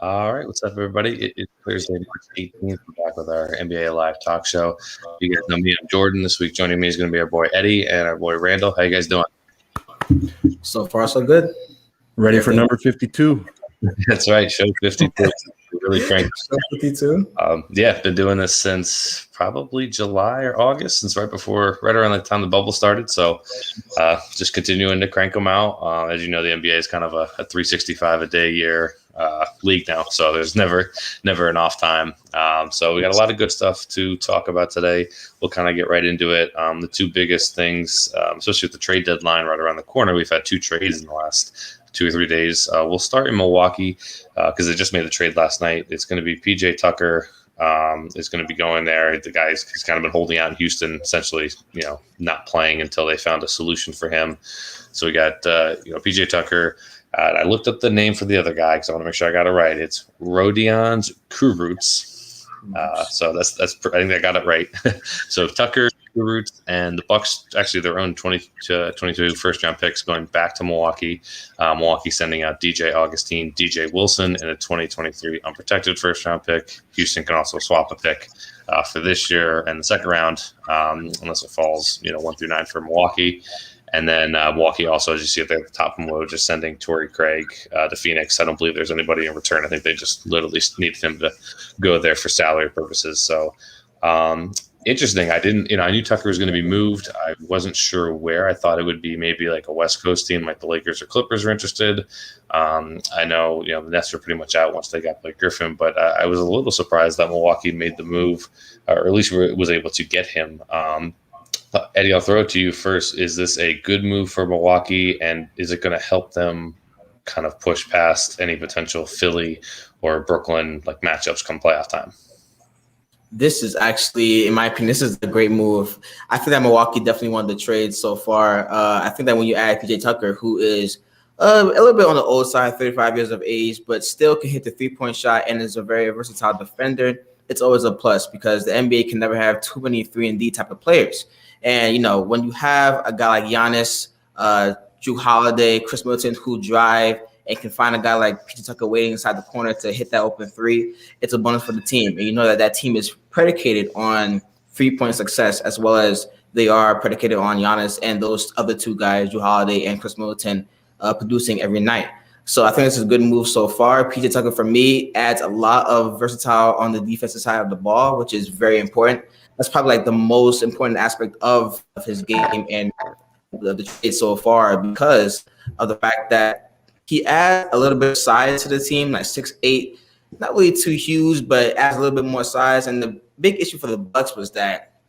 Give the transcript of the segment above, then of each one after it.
All right, what's up, everybody? It's Thursday, March 18th. We're back with our NBA Live talk show. You guys know me. I'm Jordan. This week joining me is going to be our boy Eddie and our boy Randall. How you guys doing? So far, so good. Ready for number 52. That's right, show 52. Really cranked. Show 52? Yeah, been doing this since probably July or August, since right around the time the bubble started. So just continuing to crank them out. As you know, the NBA is kind of a 365 a day year league now, so there's never an off time. So we got a lot of good stuff to talk about today. We'll kind of get right into it. The two biggest things, especially with the trade deadline right around the corner, we've had two trades in the last 2 or 3 days. We'll start in Milwaukee because they just made the trade last night. It's going to be PJ Tucker is going to be going there. The guy's kind of been holding out in Houston, essentially, not playing until they found a solution for him. So we got PJ Tucker. I looked up the name for the other guy because I want to make sure I got it right. It's Rodion Kurucs. So that's I think I got it right. So Tucker, Kurucs, and the Bucks actually their own 2022 first round picks going back to Milwaukee. Milwaukee sending out DJ Augustine, DJ Wilson, and a 2023 unprotected first round pick. Houston can also swap a pick for this year and the second round, unless it falls 1 through 9 for Milwaukee. And then Milwaukee also, as you see at the top from below, just sending Torrey Craig to Phoenix. I don't believe there's anybody in return. I think they just literally need him to go there for salary purposes. So interesting. I knew Tucker was going to be moved. I wasn't sure where. I thought it would be maybe like a West Coast team like the Lakers or Clippers are interested. I know, the Nets are pretty much out once they got Blake Griffin, but I was a little surprised that Milwaukee made the move, or at least was able to get him. Eddie, I'll throw it to you first. Is this a good move for Milwaukee, and is it going to help them kind of push past any potential Philly or Brooklyn matchups come playoff time? This is actually, in my opinion, this is a great move. I think that Milwaukee definitely won the trade so far. I think that when you add PJ Tucker, who is a little bit on the old side, 35 years of age, but still can hit the three-point shot and is a very versatile defender, it's always a plus because the NBA can never have too many 3-and-D type of players. And, when you have a guy like Giannis, Drew Holiday, Chris Middleton who drive and can find a guy like PJ Tucker waiting inside the corner to hit that open three, it's a bonus for the team. And you know that team is predicated on three-point success as well as they are predicated on Giannis and those other two guys, Drew Holiday and Chris Middleton, producing every night. So I think this is a good move so far. PJ Tucker, for me, adds a lot of versatile on the defensive side of the ball, which is very important. That's probably the most important aspect of his game and the trade so far because of the fact that he adds a little bit of size to the team, like 6'8", not really too huge, but adds a little bit more size. And the big issue for the Bucks was that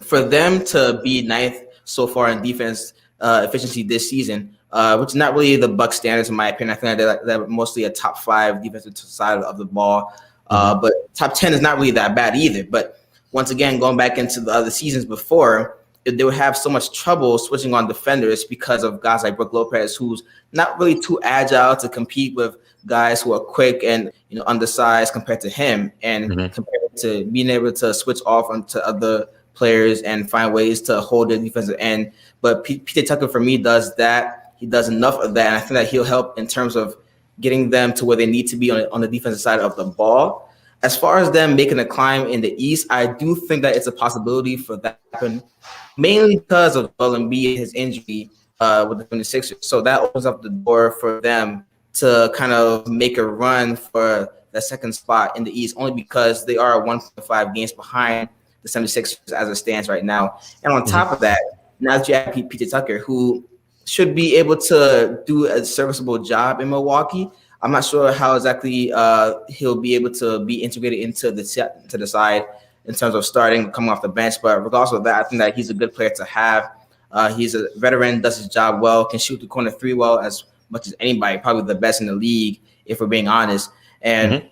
for them to be ninth so far in defense efficiency this season, which is not really the Bucks standards in my opinion. I think they're mostly a top 5 defensive side of the ball, but top 10 is not really that bad either. But once again, going back into the other seasons before, they would have so much trouble switching on defenders because of guys like Brook Lopez, who's not really too agile to compete with guys who are quick and undersized compared to him, and compared to being able to switch off onto other players and find ways to hold the defensive end. But PJ Tucker, for me, does that. He does enough of that, and I think that he'll help in terms of getting them to where they need to be on the defensive side of the ball. As far as them making a climb in the East, I do think that it's a possibility for that to happen, mainly because of Joel Embiid and his injury with the 76ers. So that opens up the door for them to kind of make a run for the second spot in the East, only because they are 1.5 games behind the 76ers as it stands right now. And on top of that, now that you have PJ Tucker, who should be able to do a serviceable job in Milwaukee, I'm not sure how exactly he'll be able to be integrated into the side in terms of starting, coming off the bench. But regardless of that, I think that he's a good player to have. He's a veteran, does his job well, can shoot the corner three well as much as anybody, probably the best in the league, if we're being honest. And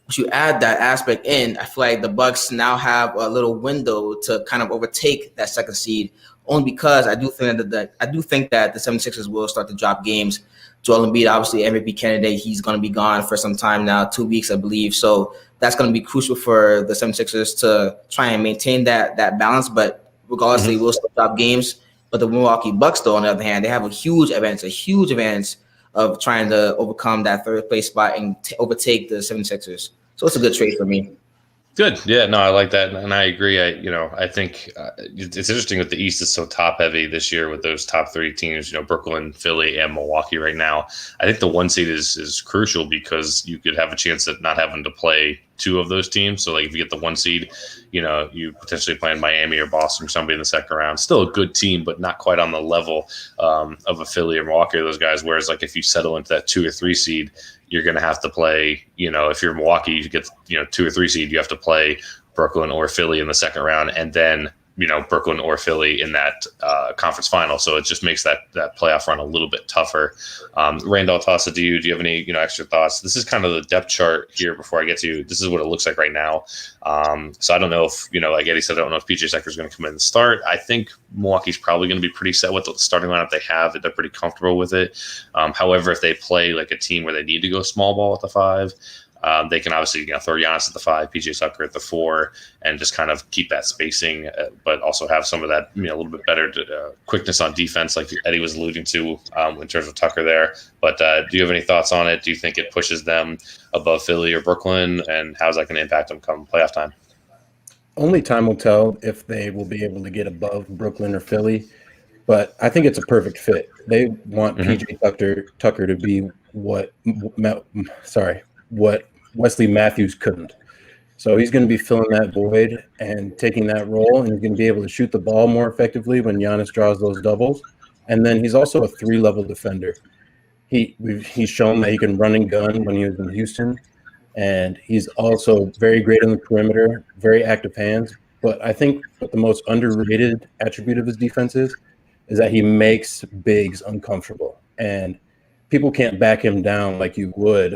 once you add that aspect in, I feel like the Bucks now have a little window to kind of overtake that second seed, only because I do think that the 76ers will start to drop games. Joel Embiid, obviously MVP candidate, he's going to be gone for some time now, 2 weeks, I believe. So that's going to be crucial for the 76ers to try and maintain that balance. But regardless, they will still drop games. But the Milwaukee Bucks, though, on the other hand, they have a huge advantage of trying to overcome that third place spot and overtake the 76ers. So it's a good trade for me. Good. Yeah, no, I like that. And I agree. I think it's interesting that the East is so top heavy this year with those top 3 teams, Brooklyn, Philly, and Milwaukee right now. I think the 1 seed is crucial because you could have a chance at not having to play 2 of those teams. So like if you get the 1 seed, you potentially play in Miami or Boston or somebody in the second round. Still a good team, but not quite on the level of a Philly or Milwaukee or those guys. Whereas like if you settle into that 2 or 3 seed, you're going to have to play, if you're Milwaukee, you get, 2 or 3 seed, you have to play Brooklyn or Philly in the second round, and then, Brooklyn or Philly in that conference final. So it just makes that playoff run a little bit tougher. Randall, I'll toss it to you. Do you have any, extra thoughts? This is kind of the depth chart here before I get to, this is what it looks like right now. So I don't know if, like Eddie said, I don't know if PJ Tucker is going to come in and start. I think Milwaukee's probably going to be pretty set with the starting lineup they have. They're pretty comfortable with it. However, if they play like a team where they need to go small ball at the 5, they can obviously throw Giannis at the 5, PJ Tucker at the 4, and just kind of keep that spacing, but also have some of that a little bit better quickness on defense, like Eddie was alluding to in terms of Tucker there. But do you have any thoughts on it? Do you think it pushes them above Philly or Brooklyn, and how's that going to impact them come playoff time? Only time will tell if they will be able to get above Brooklyn or Philly, but I think it's a perfect fit. They want PJ Tucker to be what Wesley Matthews couldn't. So he's going to be filling that void and taking that role, and he's going to be able to shoot the ball more effectively when Giannis draws those doubles. And then he's also a 3-level defender. He's shown that he can run and gun when he was in Houston, and he's also very great on the perimeter, very active hands. But I think what the most underrated attribute of his defense is that he makes bigs uncomfortable, and people can't back him down like you would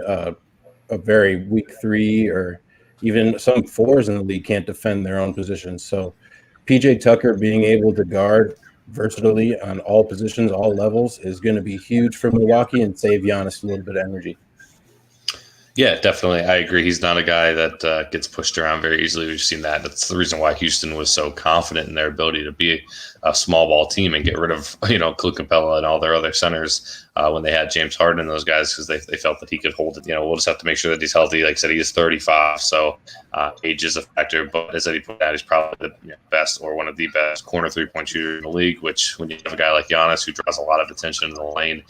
a very weak 3 or even some 4s in the league can't defend their own positions. So PJ Tucker being able to guard versatility on all positions, all levels is going to be huge for Milwaukee and save Giannis a little bit of energy. Yeah, definitely. I agree. He's not a guy that gets pushed around very easily. We've seen that. That's the reason why Houston was so confident in their ability to be a small ball team and get rid of, Clint Capella and all their other centers when they had James Harden and those guys, because they felt that he could hold it. We'll just have to make sure that he's healthy. Like I said, he is 35, so age is a factor. But as Eddie put out, he's probably the best or one of the best corner 3-point shooters in the league, which when you have a guy like Giannis who draws a lot of attention in the lane,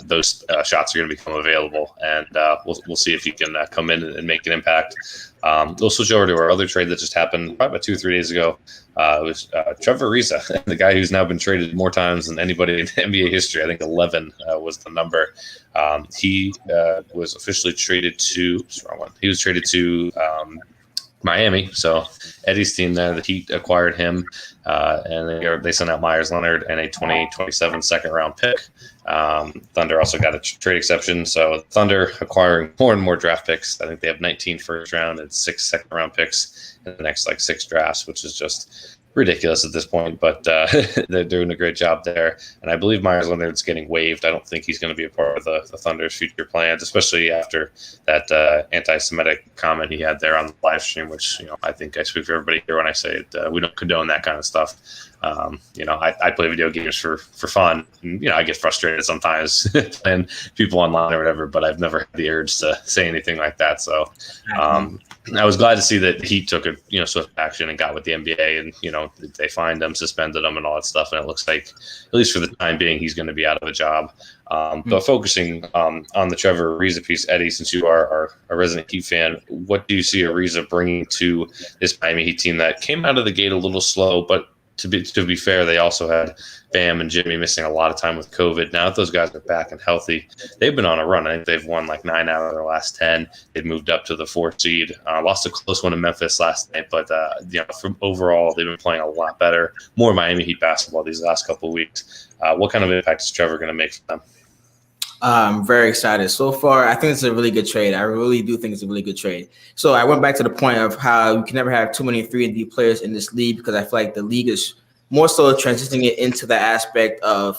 those shots are going to become available. And we'll see if he can come in and make an impact. We'll switch over to our other trade that just happened probably about 2 or 3 days ago. It was Trevor Riza, the guy who's now been traded more times than anybody in NBA history. I think 11 was the number. He was officially traded to He was traded to Miami. So Eddie's team there, the Heat acquired him, and they sent out Myers Leonard and a 2027 second-round pick. Thunder also got a trade exception. So Thunder acquiring more and more draft picks. I think they have 19 first-round and 6 second-round picks in the next 6 drafts, which is just ridiculous at this point, but they're doing a great job there. And I believe Myers Leonard's getting waived. I don't think he's going to be a part of the Thunder's future plans, especially after that anti-Semitic comment he had there on the live stream, which, I think I speak for everybody here when I say it. We don't condone that kind of stuff. I play video games for fun. And, I get frustrated sometimes playing people online or whatever, but I've never had the urge to say anything like that. So I was glad to see that he took a swift action and got with the NBA, and they fined him, suspended him, and all that stuff. And it looks like, at least for the time being, he's going to be out of a job. But focusing on the Trevor Ariza piece, Eddie, since you are a resident Heat fan, what do you see Ariza bringing to this Miami Heat team that came out of the gate a little slow, but to be fair, they also had Bam and Jimmy missing a lot of time with COVID. Now that those guys are back and healthy, they've been on a run. I think they've won 9 out of their last 10. They've moved up to the 4th seed. Lost a close one in Memphis last night, but from overall, they've been playing a lot better. More Miami Heat basketball these last couple of weeks. What kind of impact is Trevor going to make for them? I'm very excited. So far, I think it's a really good trade. I really do think it's a really good trade. So I went back to the point of how you can never have too many 3-and-D players in this league, because I feel like the league is more so transitioning it into the aspect of,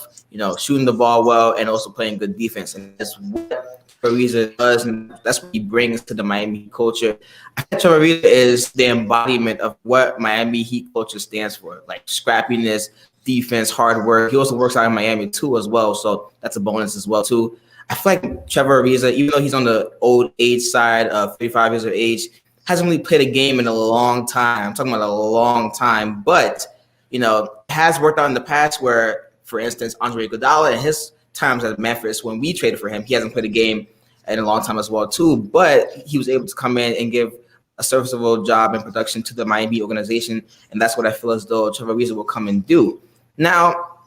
shooting the ball well and also playing good defense. And that's what Ariza does, and that's what he brings to the Miami Heat culture. I think Trevor Ariza is the embodiment of what Miami Heat culture stands for, like scrappiness, defense, hard work. He also works out in Miami too as well, so that's a bonus as well too. I feel like Trevor Ariza, even though he's on the old age side of 35 years of age, hasn't really played a game in a long time. I'm talking about a long time, but it has worked out in the past where, for instance, Andre Iguodala and his times at Memphis when we traded for him, he hasn't played a game in a long time as well too, but he was able to come in and give a serviceable job and production to the Miami organization, and that's what I feel as though Trevor Riza will come and do. Now,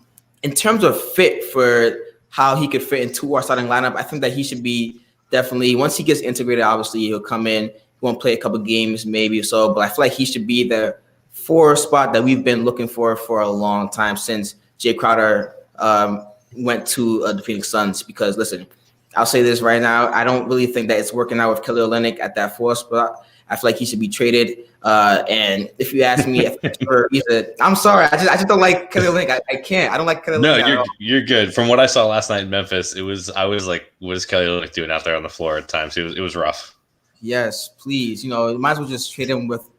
in terms of fit for how he could fit into our starting lineup, I think that he should be definitely, once he gets integrated, obviously he'll come in, he won't play a couple games maybe or so, but I feel like he should be the 4 spot that we've been looking for a long time since Jay Crowder went to the Phoenix Suns. Because listen, I'll say this right now, I don't really think that it's working out with Kelly Olynyk at that 4 spot. I feel like he should be traded. And if you ask me, I'm sorry, I just don't like Kelly Olynyk. I can't. I don't like Kelly Olynyk. No, you're good. From what I saw last night in Memphis, I was like, what is Kelly Olynyk doing out there on the floor at times? It was rough. Yes, please. You might as well just trade him with,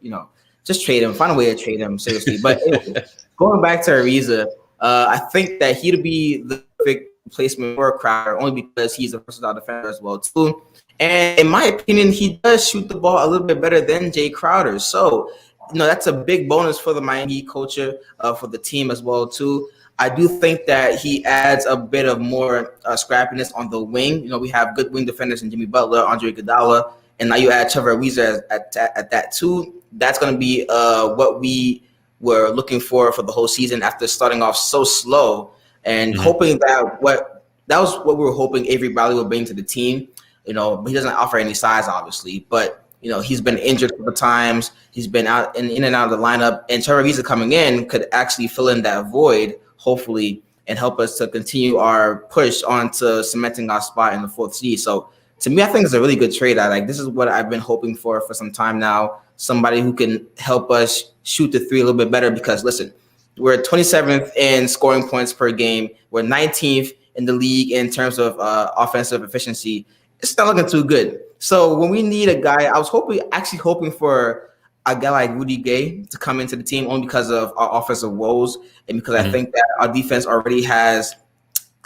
just trade him. Find a way to trade him, seriously. But anyway, going back to Ariza, I think that he'd be the perfect replacement for Crowder, only because he's a versatile defender as well too. And in my opinion, he does shoot the ball a little bit better than Jay Crowder. So, that's a big bonus for the Miami culture, for the team as well too. I do think that he adds a bit of more scrappiness on the wing. We have good wing defenders in Jimmy Butler, Andre Iguodala, and now you add Trevor Ariza at that too. That's going to be what we were looking for the whole season after starting off so slow and hoping that was what we were hoping Avery Bradley would bring to the team. But he doesn't offer any size, obviously. But, he's been injured a couple of times. He's been out in and out of the lineup. And Trevor Riza coming in could actually fill in that void, hopefully, and help us to continue our push onto cementing our spot in the 4th seed. So, to me, I think it's a really good trade. This is what I've been hoping for some time now. Somebody who can help us shoot the 3 a little bit better. Because, listen, we're 27th in scoring points per game. We're 19th in the league in terms of offensive efficiency. It's not looking too good. So when we need a guy, I was hoping for a guy like Rudy Gay to come into the team only because of our offensive woes and because I think that our defense already has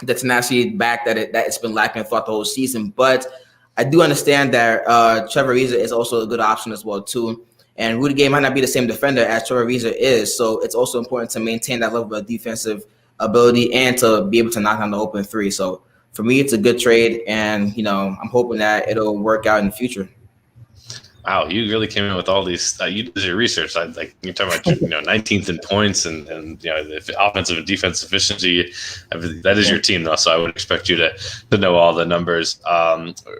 the tenacity back that it's been lacking throughout the whole season. But I do understand that Trevor Ariza is also a good option as well too. And Rudy Gay might not be the same defender as Trevor Ariza is, so it's also important to maintain that level of defensive ability and to be able to knock down the open 3. So for me, it's a good trade, and I'm hoping that it'll work out in the future. Wow, you really came in with all these. You did your research. You're talking about 19th in points and the offensive and defensive efficiency. That is your team, though, so I would expect you to know all the numbers.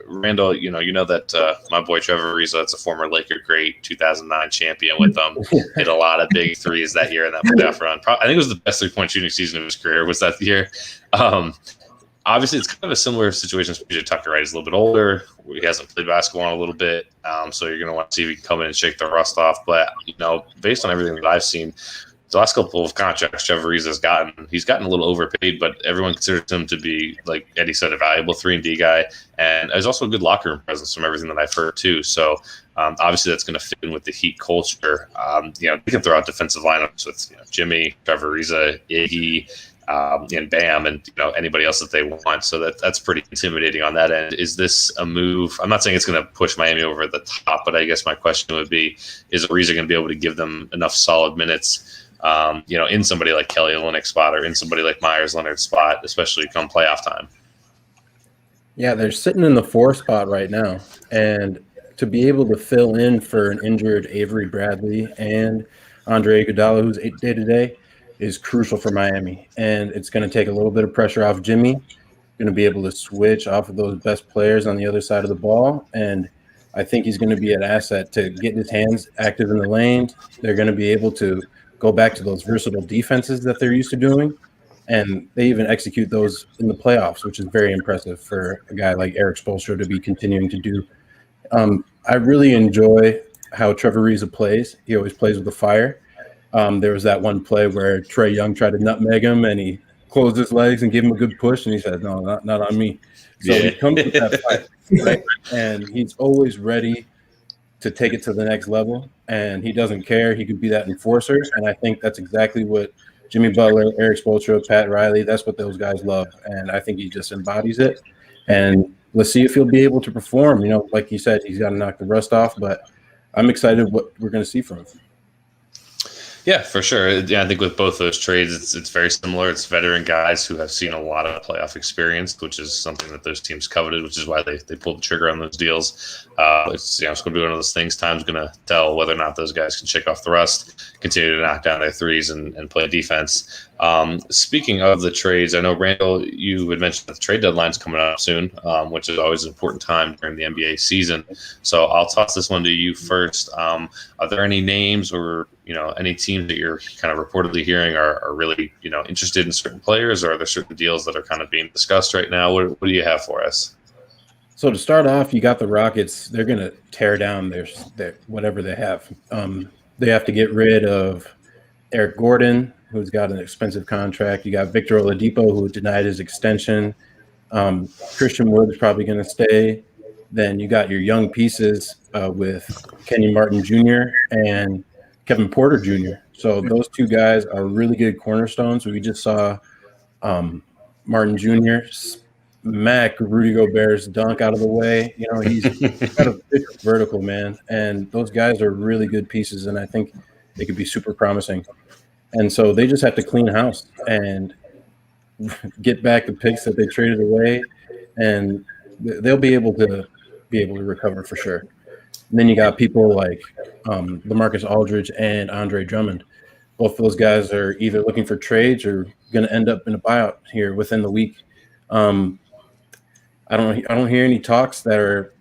Randall, you know that my boy Trevor Riza, that's a former Laker great, 2009 champion with them. Hit a lot of big threes that year in that playoff run. I think it was the best 3-point shooting season of his career. Was that the year? Obviously, it's kind of a similar situation as PJ Tucker, right? He's a little bit older. He hasn't played basketball in a little bit. So you're going to want to see if he can come in and shake the rust off. But, based on everything that I've seen, the last couple of contracts Trevor Ariza he's gotten a little overpaid, but everyone considers him to be, like Eddie said, a valuable 3-and-D guy. And there's also a good locker room presence from everything that I've heard, too. So, obviously, that's going to fit in with the Heat culture. They can throw out defensive lineups with, Jimmy, Trevor Ariza, Iggy, and Bam, and anybody else that they want. So that's pretty intimidating on that end. Is this a move? I'm not saying it's going to push Miami over the top, but I guess my question would be: is Ariza going to be able to give them enough solid minutes? In somebody like Kelly Olynyk's spot or in somebody like Myers Leonard's spot, especially come playoff time. Yeah, they're sitting in the 4 spot right now, and to be able to fill in for an injured Avery Bradley and Andre Iguodala, who's day to day, is crucial for Miami, and it's going to take a little bit of pressure off Jimmy. Going to be able to switch off of those best players on the other side of the ball, and I think he's going to be an asset to get his hands active in the lane. They're going to be able to go back to those versatile defenses that they're used to doing, and they even execute those in the playoffs, which is very impressive for a guy like Eric Spoelstra to be continuing to do. I really enjoy how Trevor Riza plays. He always plays with the fire. There was that one play where Trae Young tried to nutmeg him, and he closed his legs and gave him a good push, and he said, "No, not on me." So he comes with that fight, right? And he's always ready to take it to the next level, and he doesn't care. He could be that enforcer, and I think that's exactly what Jimmy Butler, Eric Spoelstra, Pat Riley, that's what those guys love, and I think he just embodies it. And let's see if he'll be able to perform. You know, like you said, he's got to knock the rust off, but I'm excited what we're going to see from him. Yeah, for sure. Yeah, I think with both those trades, it's very similar. It's veteran guys who have seen a lot of playoff experience, which is something that those teams coveted, which is why they pulled the trigger on those deals. It's going to be one of those things. Time's going to tell whether or not those guys can shake off the rust, continue to knock down their threes, and play defense. Speaking of the trades, I know, Randall, you had mentioned that the trade deadline's coming up soon, which is always an important time during the NBA season. So I'll toss this one to you first. Are there any names or any teams that you're kind of reportedly hearing are really, interested in certain players, or are there certain deals that are kind of being discussed right now? What do you have for us? So to start off, you got the Rockets. They're going to tear down their whatever they have. They have to get rid of Eric Gordon, who's got an expensive contract. You got Victor Oladipo, who denied his extension. Christian Wood's probably going to stay. Then you got your young pieces with Kenny Martin Jr. and Kevin Porter Jr. So those two guys are really good cornerstones. We just saw Martin Jr. smack Rudy Gobert's dunk out of the way. He's got a big vertical, man. And those guys are really good pieces, and I think they could be super promising. And so they just have to clean house and get back the picks that they traded away, and they'll be able to recover for sure. And then you got people like LaMarcus Aldridge and Andre Drummond. Both those guys are either looking for trades or going to end up in a buyout here within the week. I don't hear any talks that are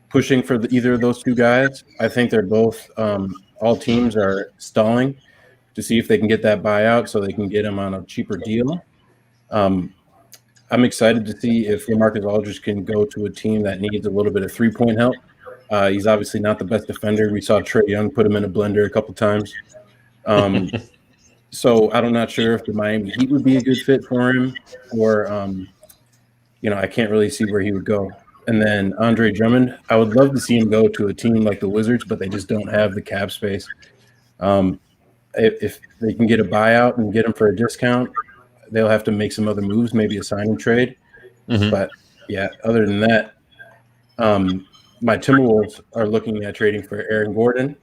pushing for either of those two guys. I think they're both all teams are stalling to see if they can get that buyout so they can get him on a cheaper deal. I'm excited to see if LaMarcus Aldridge can go to a team that needs a little bit of three-point help. He's obviously not the best defender. We saw Trae Young put him in a blender a couple times. So I'm not sure if the Miami Heat would be a good fit for him, or I can't really see where he would go. And then Andre Drummond, I would love to see him go to a team like the Wizards, but they just don't have the cap space. If they can get a buyout and get him for a discount, they'll have to make some other moves, maybe a sign and trade. Mm-hmm. But yeah, other than that, my Timberwolves are looking at trading for Aaron Gordon,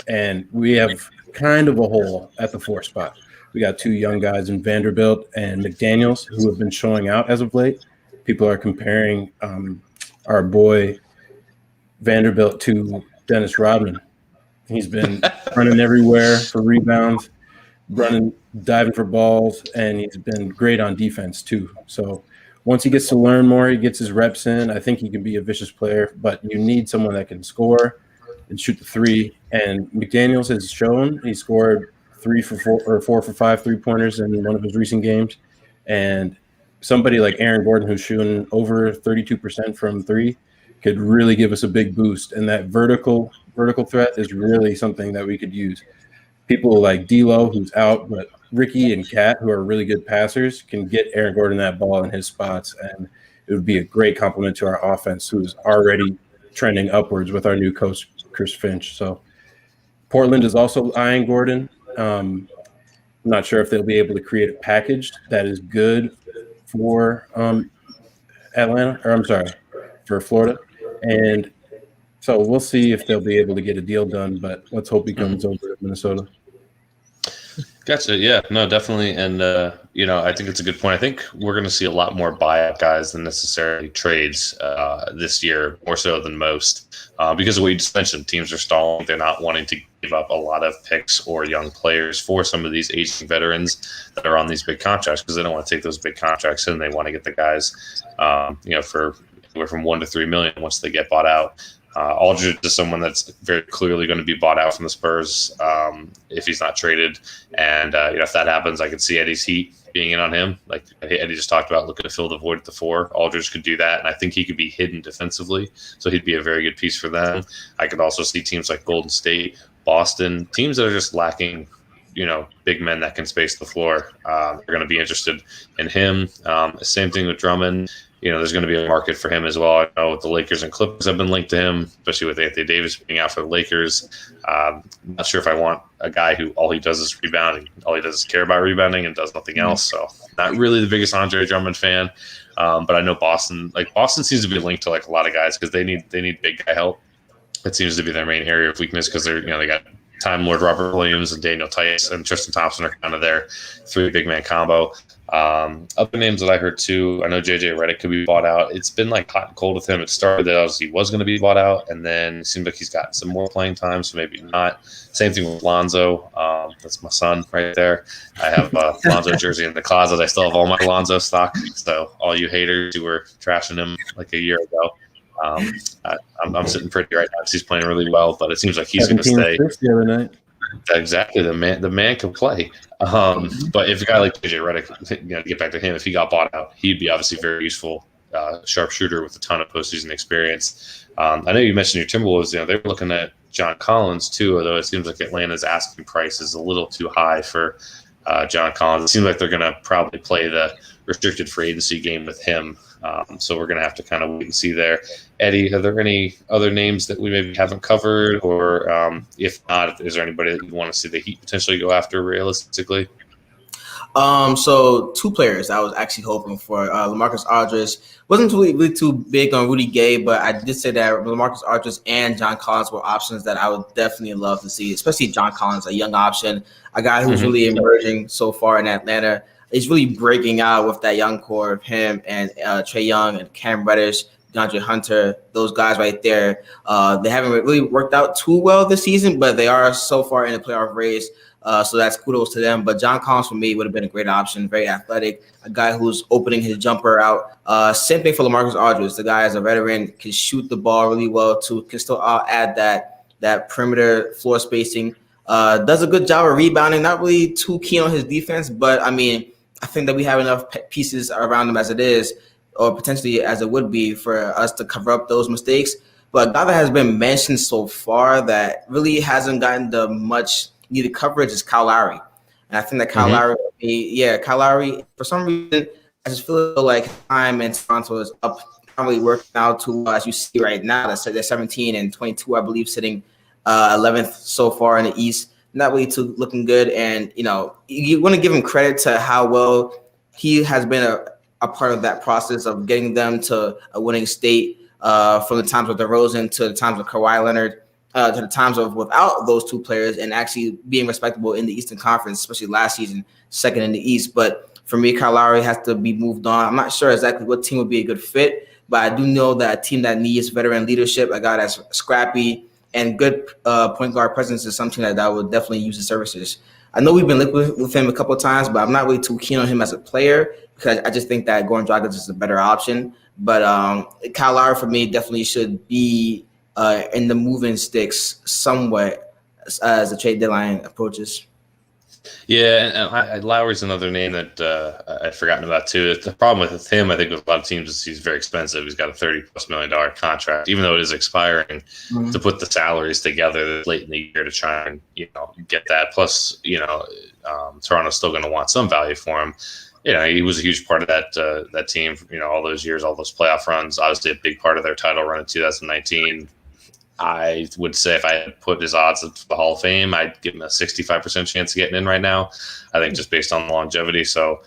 and we have kind of a hole at the 4 spot. We got 2 young guys in Vanderbilt and McDaniels who have been showing out as of late. People are comparing our boy Vanderbilt to Dennis Rodman. He's been running everywhere for rebounds, diving for balls, and he's been great on defense too. So once he gets to learn more, he gets his reps in, I think he can be a vicious player, but you need someone that can score and shoot the three. And McDaniels has shown he scored 4 for 5 3-pointers in one of his recent games. And somebody like Aaron Gordon, who's shooting over 32% from 3, could really give us a big boost. And that vertical threat is really something that we could use. People like D'Lo, who's out, but Ricky and Kat, who are really good passers, can get Aaron Gordon that ball in his spots, and it would be a great compliment to our offense, who's already trending upwards with our new coach, Chris Finch. So Portland is also eyeing Gordon. I'm not sure if they'll be able to create a package that is good for for Florida. And so we'll see if they'll be able to get a deal done, but let's hope he comes over to Minnesota. Gotcha. Yeah, no, definitely. And, I think it's a good point. I think we're going to see a lot more buyout guys than necessarily trades this year, more so than most, because of what you just mentioned. Teams are stalling. They're not wanting to give up a lot of picks or young players for some of these aging veterans that are on these big contracts, because they don't want to take those big contracts and they want to get the guys, for anywhere from $1 to $3 million once they get bought out. Aldridge is someone that's very clearly going to be bought out from the Spurs if he's not traded. And, if that happens, I could see Eddie's Heat being in on him. Like Eddie just talked about, looking to fill the void at the 4. Aldridge could do that, and I think he could be hidden defensively. So he'd be a very good piece for them. I could also see teams like Golden State, Boston, teams that are just lacking big men that can space the floor. They're going to be interested in him. Same thing with Drummond. There's going to be a market for him as well. I know the Lakers and Clippers have been linked to him, especially with Anthony Davis being out for the Lakers. I'm not sure if I want a guy who all he does is rebounding. All he does is care about rebounding and does nothing else. So not really the biggest Andre Drummond fan. But I know Boston seems to be linked to like a lot of guys because they need big guy help. It seems to be their main area of weakness because they got Time Lord Robert Williams and Daniel Tice and Tristan Thompson are kind of their three big man combo. Other names that I heard too, I know JJ Redick could be bought out. It's been like hot and cold with him. It started that he was going to be bought out, and then it seems like he's gotten some more playing time, so maybe not. Same thing with Lonzo. That's my son right there. I have a Lonzo jersey in the closet. I still have all my Lonzo stock. So all you haters who were trashing him like a year ago, I'm sitting pretty right now because he's playing really well, but it seems like he's going to stay. The other night. Exactly, the man can play. But if a guy like JJ Redick, to get back to him, if he got bought out, he'd be obviously very useful sharpshooter with a ton of postseason experience. I know you mentioned your Timberwolves. They were looking at John Collins too, although it seems like Atlanta's asking price is a little too high for John Collins. It seems like they're going to probably play the restricted free agency game with him. So we're going to have to kind of wait and see there. Eddie, are there any other names that we maybe haven't covered? Or if not, is there anybody that you want to see the Heat potentially go after realistically? So two players I was actually hoping for. LaMarcus Aldridge wasn't really too big on Rudy Gay, but I did say that LaMarcus Aldridge and John Collins were options that I would definitely love to see, especially John Collins, a young option, a guy who's really emerging so far in Atlanta. He's really breaking out with that young core of him and Trae Young and Cam Reddish, DeAndre Hunter, those guys right there. They haven't really worked out too well this season, but they are so far in the playoff race. So that's kudos to them. But John Collins for me would have been a great option, very athletic, a guy who's opening his jumper out. Same thing for LaMarcus Aldridge. The guy is a veteran, can shoot the ball really well too, can still add that perimeter floor spacing. Does a good job of rebounding, not really too keen on his defense, but I mean, I think that we have enough pieces around him as it is, or potentially as it would be, for us to cover up those mistakes. But a guy that has been mentioned so far that really hasn't gotten the much needed coverage is Kyle Lowry. And I think that Kyle Lowry, for some reason, I just feel like time in Toronto is up, probably working out to, as you see right now, they're 17 and 22, I believe, sitting 11th so far in the East. Not really too looking good. And, you want to give him credit to how well he has been a part of that process of getting them to a winning state from the times with DeRozan to the times with Kawhi Leonard to the times of without those two players and actually being respectable in the Eastern Conference, especially last season, second in the East. But for me, Kyle Lowry has to be moved on. I'm not sure exactly what team would be a good fit, but I do know that a team that needs veteran leadership, a guy that's scrappy, and good point guard presence is something that I would definitely use his services. I know we've been linked with him a couple of times, but I'm not really too keen on him as a player because I just think that Goran Dragic is a better option. But Kyle Lowry for me definitely should be in the moving sticks somewhat as the trade deadline approaches. Yeah, and Lowry's another name that I'd forgotten about too. The problem with him, I think, with a lot of teams is he's very expensive. He's got a $30+ million contract, even though it is expiring. To put the salaries together late in the year to try and get that. Plus, Toronto's still going to want some value for him. He was a huge part of that team. All those years, all those playoff runs. Obviously, a big part of their title run in 2019. I would say if I had put his odds at the Hall of Fame, I'd give him a 65% chance of getting in right now. I think just based on longevity. So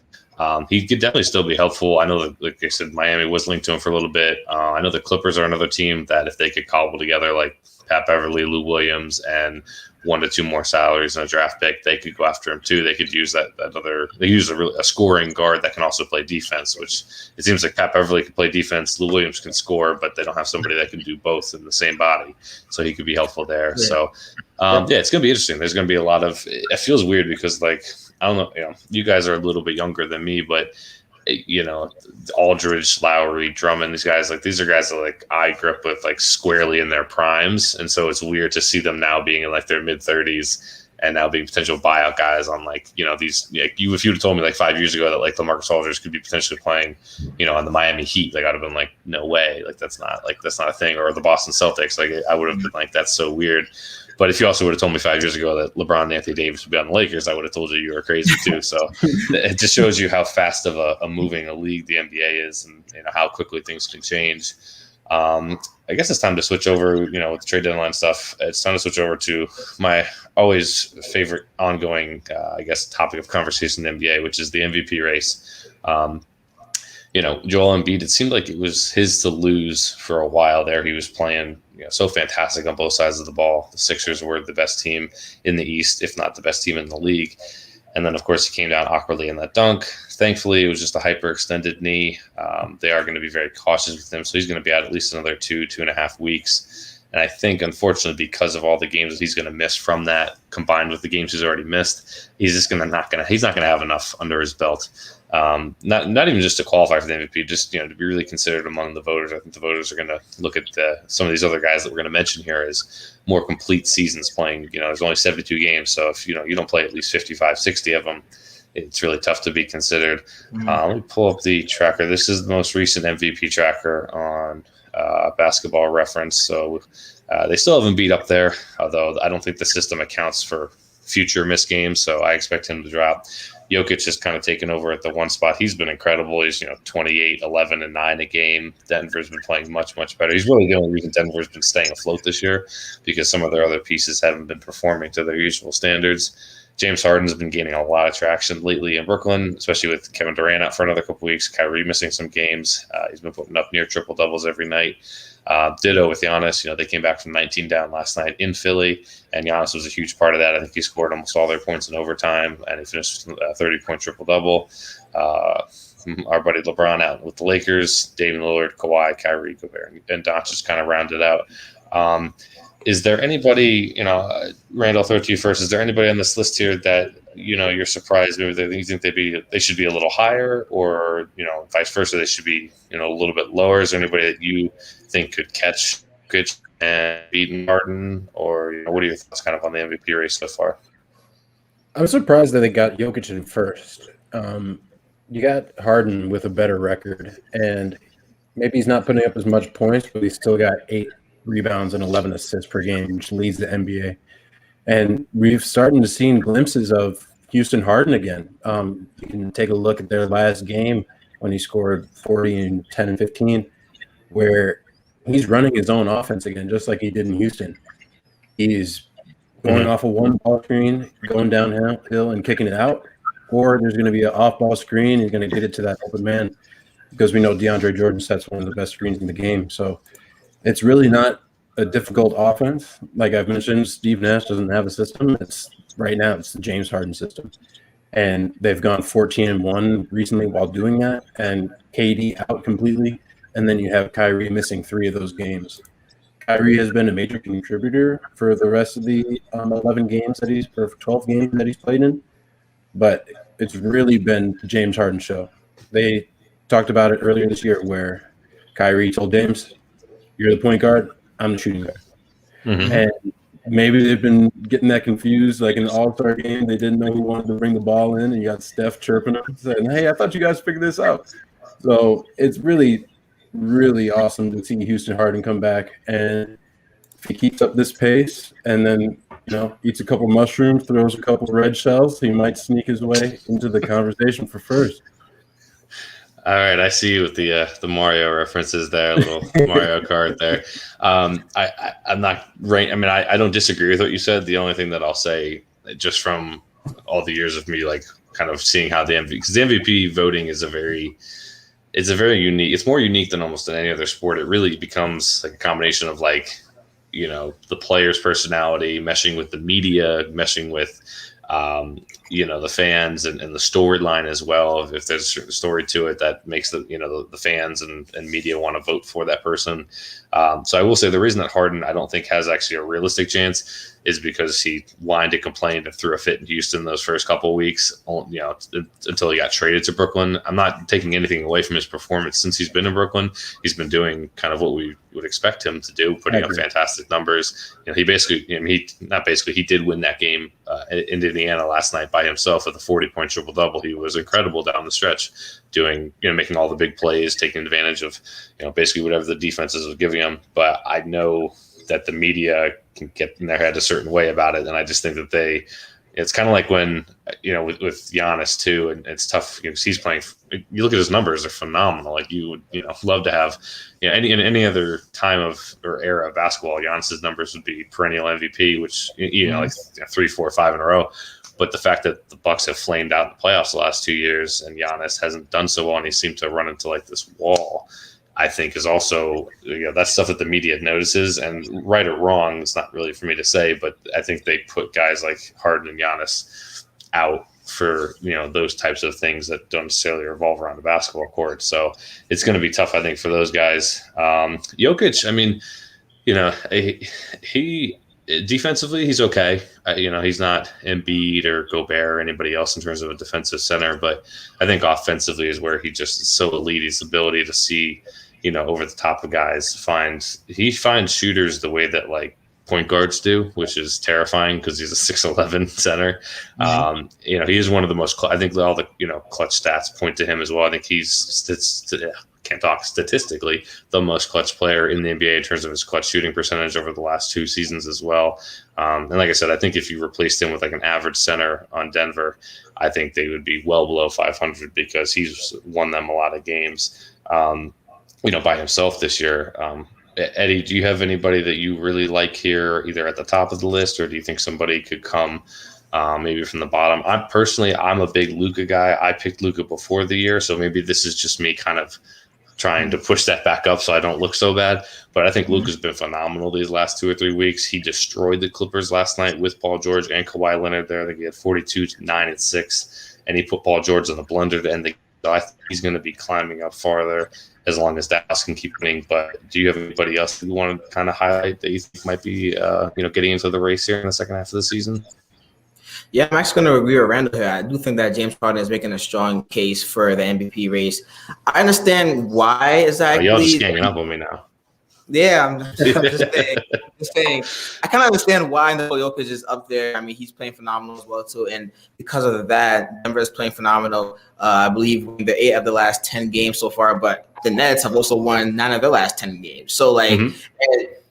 he could definitely still be helpful. I know that, like I said, Miami was linked to him for a little bit. I know the Clippers are another team that if they could cobble together like Pat Beverly, Lou Williams, and 1 to 2 more salaries and a draft pick, they could go after him too. They could use that other. They use a scoring guard that can also play defense, which it seems like Pat Beverly can play defense. Lou Williams can score, but they don't have somebody that can do both in the same body. So he could be helpful there. Yeah. So it's gonna be interesting. There's gonna be a lot of. It feels weird because I don't know. You guys are a little bit younger than me, but. Aldridge, Lowry, Drummond, these guys, these are guys that I grew up with squarely in their primes. And so it's weird to see them now being in their mid 30s and now being potential buyout guys on these, if you would have told me 5 years ago that LaMarcus Aldridge could be potentially playing, on the Miami Heat, I'd have been no way, that's not a thing. Or the Boston Celtics, I would have been that's so weird. But if you also would have told me 5 years ago that LeBron and Anthony Davis would be on the Lakers, I would have told you were crazy too. So it just shows you how fast of a moving a league the NBA is, and how quickly things can change. I guess it's time to switch over. With the trade deadline stuff, it's time to switch over to my always favorite ongoing, topic of conversation in the NBA, which is the MVP race. Joel Embiid, it seemed like it was his to lose for a while there. He was playing so fantastic on both sides of the ball. The Sixers were the best team in the East, if not the best team in the league. And then, of course, he came down awkwardly in that dunk. Thankfully, it was just a hyperextended knee. They are going to be very cautious with him, so he's going to be out at least another 2.5 weeks. And I think, unfortunately, because of all the games that he's going to miss from that, combined with the games he's already missed, he's just not going to have enough under his belt. Not even just to qualify for the MVP, just to be really considered among the voters. I think the voters are going to look at some of these other guys that we're going to mention here as more complete seasons playing. There's only 72 games, so if you don't play at least 55, 60 of them, it's really tough to be considered. Let me pull up the tracker. This is the most recent MVP tracker on Basketball Reference. So they still have Embiid up there, although I don't think the system accounts for future missed games. So I expect him to drop. Jokic has kind of taken over at the one spot. He's been incredible. He's 28, 11, and 9 a game. Denver's been playing much, much better. He's really the only reason Denver's been staying afloat this year, because some of their other pieces haven't been performing to their usual standards. James Harden's been gaining a lot of traction lately in Brooklyn, especially with Kevin Durant out for another couple weeks. Kyrie missing some games. He's been putting up near triple doubles every night. Ditto with Giannis. They came back from 19 down last night in Philly, and Giannis was a huge part of that. I think he scored almost all their points in overtime, and he finished with a 30-point triple-double. Our buddy LeBron out with the Lakers, Damian Lillard, Kawhi, Kyrie, Gobert, and Doncic kind of rounded out. Is there anybody, Randall, I'll throw it to you first. Is there anybody on this list here that, you're surprised, maybe you think they should be a little higher, or, vice versa, they should be, a little bit lower? Is there anybody that you think could catch Jokic and beat Harden, or, what are your thoughts kind of on the MVP race so far? I'm surprised that they got Jokic in first. You got Harden with a better record, and maybe he's not putting up as much points, but he's still got 8 rebounds and 11 assists per game, which leads the NBA. And we've started to see glimpses of Houston Harden again. You can take a look at their last game when he scored 40 and 10 and 15, where he's running his own offense again, just like he did in Houston. He's going off a one-ball screen, going downhill and kicking it out, or there's going to be an off-ball screen. He's going to get it to that open man, because we know DeAndre Jordan sets one of the best screens in the game. So it's really not a difficult offense. Like I've mentioned, Steve Nash doesn't have a system. Right now it's the James Harden system. And they've gone 14-1 recently while doing that, and KD out completely. And then you have Kyrie missing 3 of those games. Kyrie has been a major contributor for the rest of the 12 games that he's played in. But it's really been the James Harden show. They talked about it earlier this year where Kyrie told James, "You're the point guard, I'm the shooting guard." And maybe they've been getting that confused. Like in the All-Star game, they didn't know who wanted to bring the ball in, and you got Steph chirping him, saying, "Hey, I thought you guys figured this out." So it's really, really awesome to see Houston Harden come back. And if he keeps up this pace and then, eats a couple mushrooms, throws a couple red shells, he might sneak his way into the conversation for first. All right, I see you with the Mario references there, little Mario Kart there. I'm not right. I mean, I don't disagree with what you said. The only thing that I'll say, just from all the years of me, like kind of seeing how the MVP, because the MVP voting is it's a very unique. It's more unique than almost in any other sport. It really becomes like a combination of like, the player's personality meshing with the media, meshing with the fans and the storyline as well. If there's a certain story to it that makes the fans and media want to vote for that person. So I will say the reason that Harden, I don't think, has actually a realistic chance is because he whined and complained and threw a fit in Houston those first couple of weeks, until he got traded to Brooklyn. I'm not taking anything away from his performance since he's been in Brooklyn. He's been doing kind of what we would expect him to do, putting up fantastic numbers. He basically, he did win that game in Indiana last night by himself with a 40-point triple-double. He was incredible down the stretch, doing, making all the big plays, taking advantage of, basically whatever the defenses was giving him. But I know that the media can get in their head a certain way about it. And I just think that it's kind of like when, with Giannis too, and it's tough because he's playing, you look at his numbers, they're phenomenal. Like you would, love to have, in any other time or era of basketball, Giannis's numbers would be perennial MVP, which, like 3, 4, 5 in a row. But the fact that the Bucks have flamed out in the playoffs the last 2 years and Giannis hasn't done so well and he seemed to run into like this wall, I think is also, that's stuff that the media notices, and right or wrong, it's not really for me to say, but I think they put guys like Harden and Giannis out for, those types of things that don't necessarily revolve around the basketball court. So it's going to be tough, I think, for those guys. Jokic, I mean, he defensively, he's okay. He's not Embiid or Gobert or anybody else in terms of a defensive center, but I think offensively is where he just is so elite. His ability to see, over the top of guys, he finds shooters the way that like point guards do, which is terrifying because he's a 6'11" center. Mm-hmm. He is one of the most, I think all the, clutch stats point to him as well. I think he's statistically the most clutch player in the NBA in terms of his clutch shooting percentage over the last 2 seasons as well. And like I said, I think if you replaced him with like an average center on Denver, I think they would be well below 500 because he's won them a lot of games, by himself this year. Eddie, do you have anybody that you really like here, either at the top of the list, or do you think somebody could come maybe from the bottom? I'm a big Luka guy. I picked Luka before the year, so maybe this is just me kind of trying to push that back up so I don't look so bad. But I think Luka's been phenomenal these last 2 or 3 weeks. He destroyed the Clippers last night with Paul George and Kawhi Leonard there. I think he had 42, 9, and 6, and he put Paul George on the blender to end the game. So I think he's going to be climbing up farther as long as Dallas can keep winning. But do you have anybody else you want to kind of highlight that you think might be, getting into the race here in the second half of the season? Yeah, I'm actually going to agree with Randall here. I do think that James Harden is making a strong case for the MVP race. I understand why exactly. Y'all just ganging up on me now. Yeah, I'm just saying. I kind of understand why Nikola Jokic is up there. I mean, he's playing phenomenal as well, too. And because of that, Denver is playing phenomenal. I believe the 8 of the last 10 games so far, but the Nets have also won 9 of their last 10 games. So, and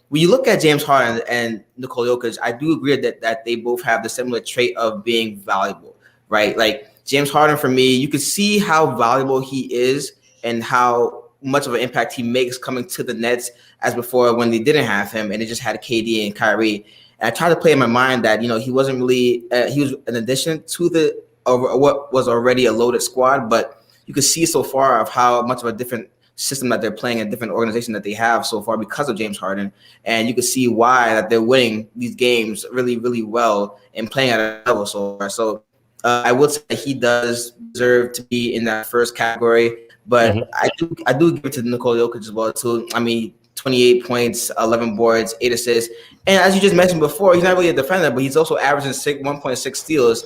when you look at James Harden and Nikola Jokic, I do agree that they both have the similar trait of being valuable, right? Like James Harden, for me, you can see how valuable he is and how much of an impact he makes coming to the Nets as before when they didn't have him and they just had KD and Kyrie. And I tried to play in my mind that, he wasn't really he was an addition to what was already a loaded squad, but you could see so far of how much of a different system that they're playing, a different organization that they have so far because of James Harden. And you can see why that they're winning these games really, really well and playing at a level so far. So I would say he does deserve to be in that first category. But I do give it to Nikola Jokic as well too. I mean, 28 points, 11 boards, 8 assists. And as you just mentioned before, he's not really a defender, but he's also averaging 1.6 steals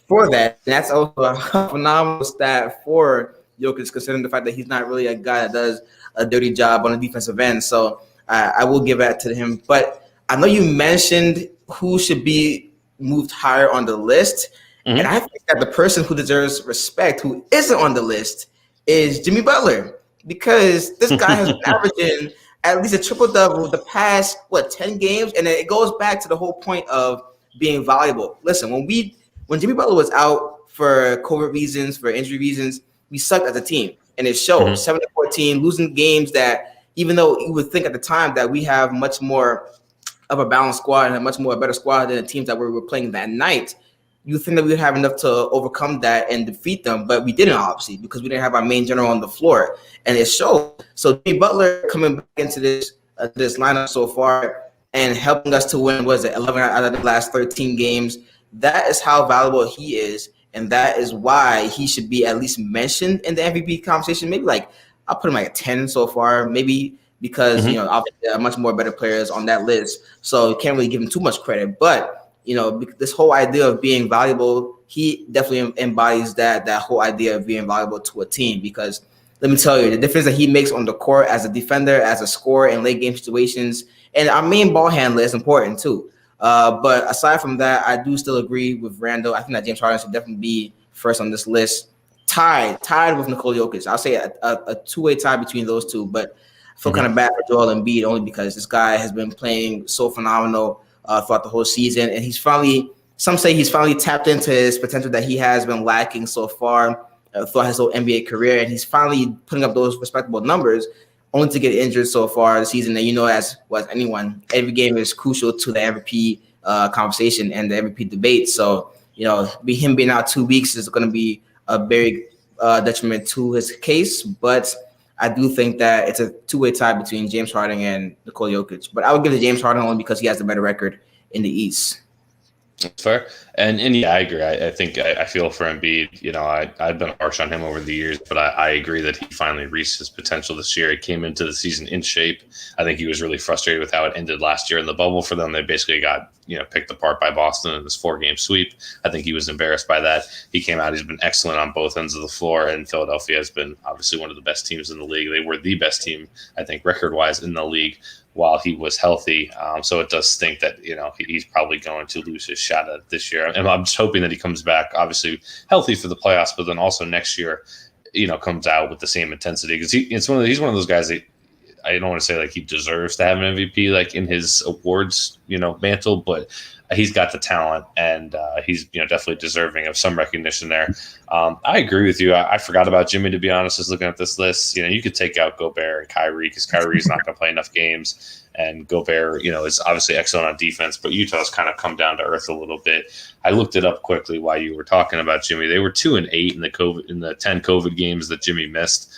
for that. And that's also a phenomenal stat for Jokic, considering the fact that he's not really a guy that does a dirty job on the defensive end. So I will give that to him. But I know you mentioned who should be moved higher on the list. And I think that the person who deserves respect, who isn't on the list, is Jimmy Butler, because this guy has been averaging at least a triple-double the past, 10 games? And it goes back to the whole point of being valuable. Listen, when Jimmy Butler was out for COVID reasons, for injury reasons, we sucked as a team. And it showed 7-14, losing games that even though you would think at the time that we have much more of a balanced squad and a much more better squad than the teams that we were playing that night, you think that we would have enough to overcome that and defeat them, but we didn't, obviously, because we didn't have our main general on the floor, and it showed. So Jimmy Butler coming back into this lineup so far and helping us to win, 11 out of the last 13 games, that is how valuable he is, and that is why he should be at least mentioned in the MVP conversation. Maybe I'll put him a 10 so far, maybe because, obviously there are much more better players on that list, so you can't really give him too much credit, but this whole idea of being valuable, he definitely embodies that whole idea of being valuable to a team. Because let me tell you, the difference that he makes on the court as a defender, as a scorer in late game situations, and our main ball handler is important too. But aside from that, I do still agree with Randall. I think that James Harden should definitely be first on this list, tied with Nikola Jokic. I'll say a two-way tie between those two, but I feel kind of bad for Joel Embiid only because this guy has been playing so phenomenal throughout the whole season, and some say he's finally tapped into his potential that he has been lacking so far throughout his whole NBA career, and he's finally putting up those respectable numbers, only to get injured so far this season. And as anyone, every game is crucial to the MVP conversation and the MVP debate. So him being out 2 weeks is going to be a very detriment to his case. But I do think that it's a two-way tie between James Harden and Nikola Jokic. But I would give it to James Harden only because he has the better record in the East. That's fair. And yeah, I agree. I think I feel for Embiid. I've been harsh on him over the years, but I agree that he finally reached his potential this year. He came into the season in shape. I think he was really frustrated with how it ended last year in the bubble for them. They basically got, picked apart by Boston in this 4-game sweep. I think he was embarrassed by that. He came out. He's been excellent on both ends of the floor, and Philadelphia has been obviously one of the best teams in the league. They were the best team, I think, record-wise in the league while he was healthy. So it does stink that, he's probably going to lose his shot at this year. And I'm just hoping that he comes back, obviously healthy for the playoffs, but then also next year, comes out with the same intensity. Because he's one of those guys that I don't want to say like he deserves to have an MVP like in his awards, mantle, but he's got the talent and he's definitely deserving of some recognition there. I agree with you. I forgot about Jimmy, to be honest, just looking at this list. You could take out Gobert and Kyrie because Kyrie's not going to play enough games. And Gobert, is obviously excellent on defense, but Utah's kind of come down to earth a little bit. I looked it up quickly while you were talking about Jimmy. They were 2-8 in the 10 COVID games that Jimmy missed.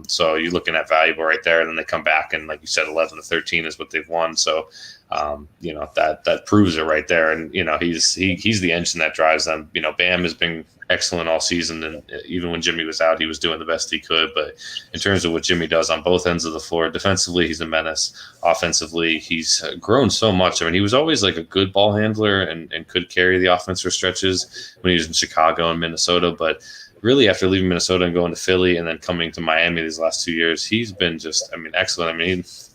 So you're looking at valuable right there. And then they come back and, like you said, 11-13 is what they've won. So, that proves it right there. And, he's the engine that drives them. Bam has been excellent all season. And even when Jimmy was out, he was doing the best he could. But in terms of what Jimmy does on both ends of the floor, defensively, he's a menace. Offensively, he's grown so much. I mean, he was always like a good ball handler and could carry the offense for stretches when he was in Chicago and Minnesota. But really, after leaving Minnesota and going to Philly and then coming to Miami these last 2 years, he's been just, excellent.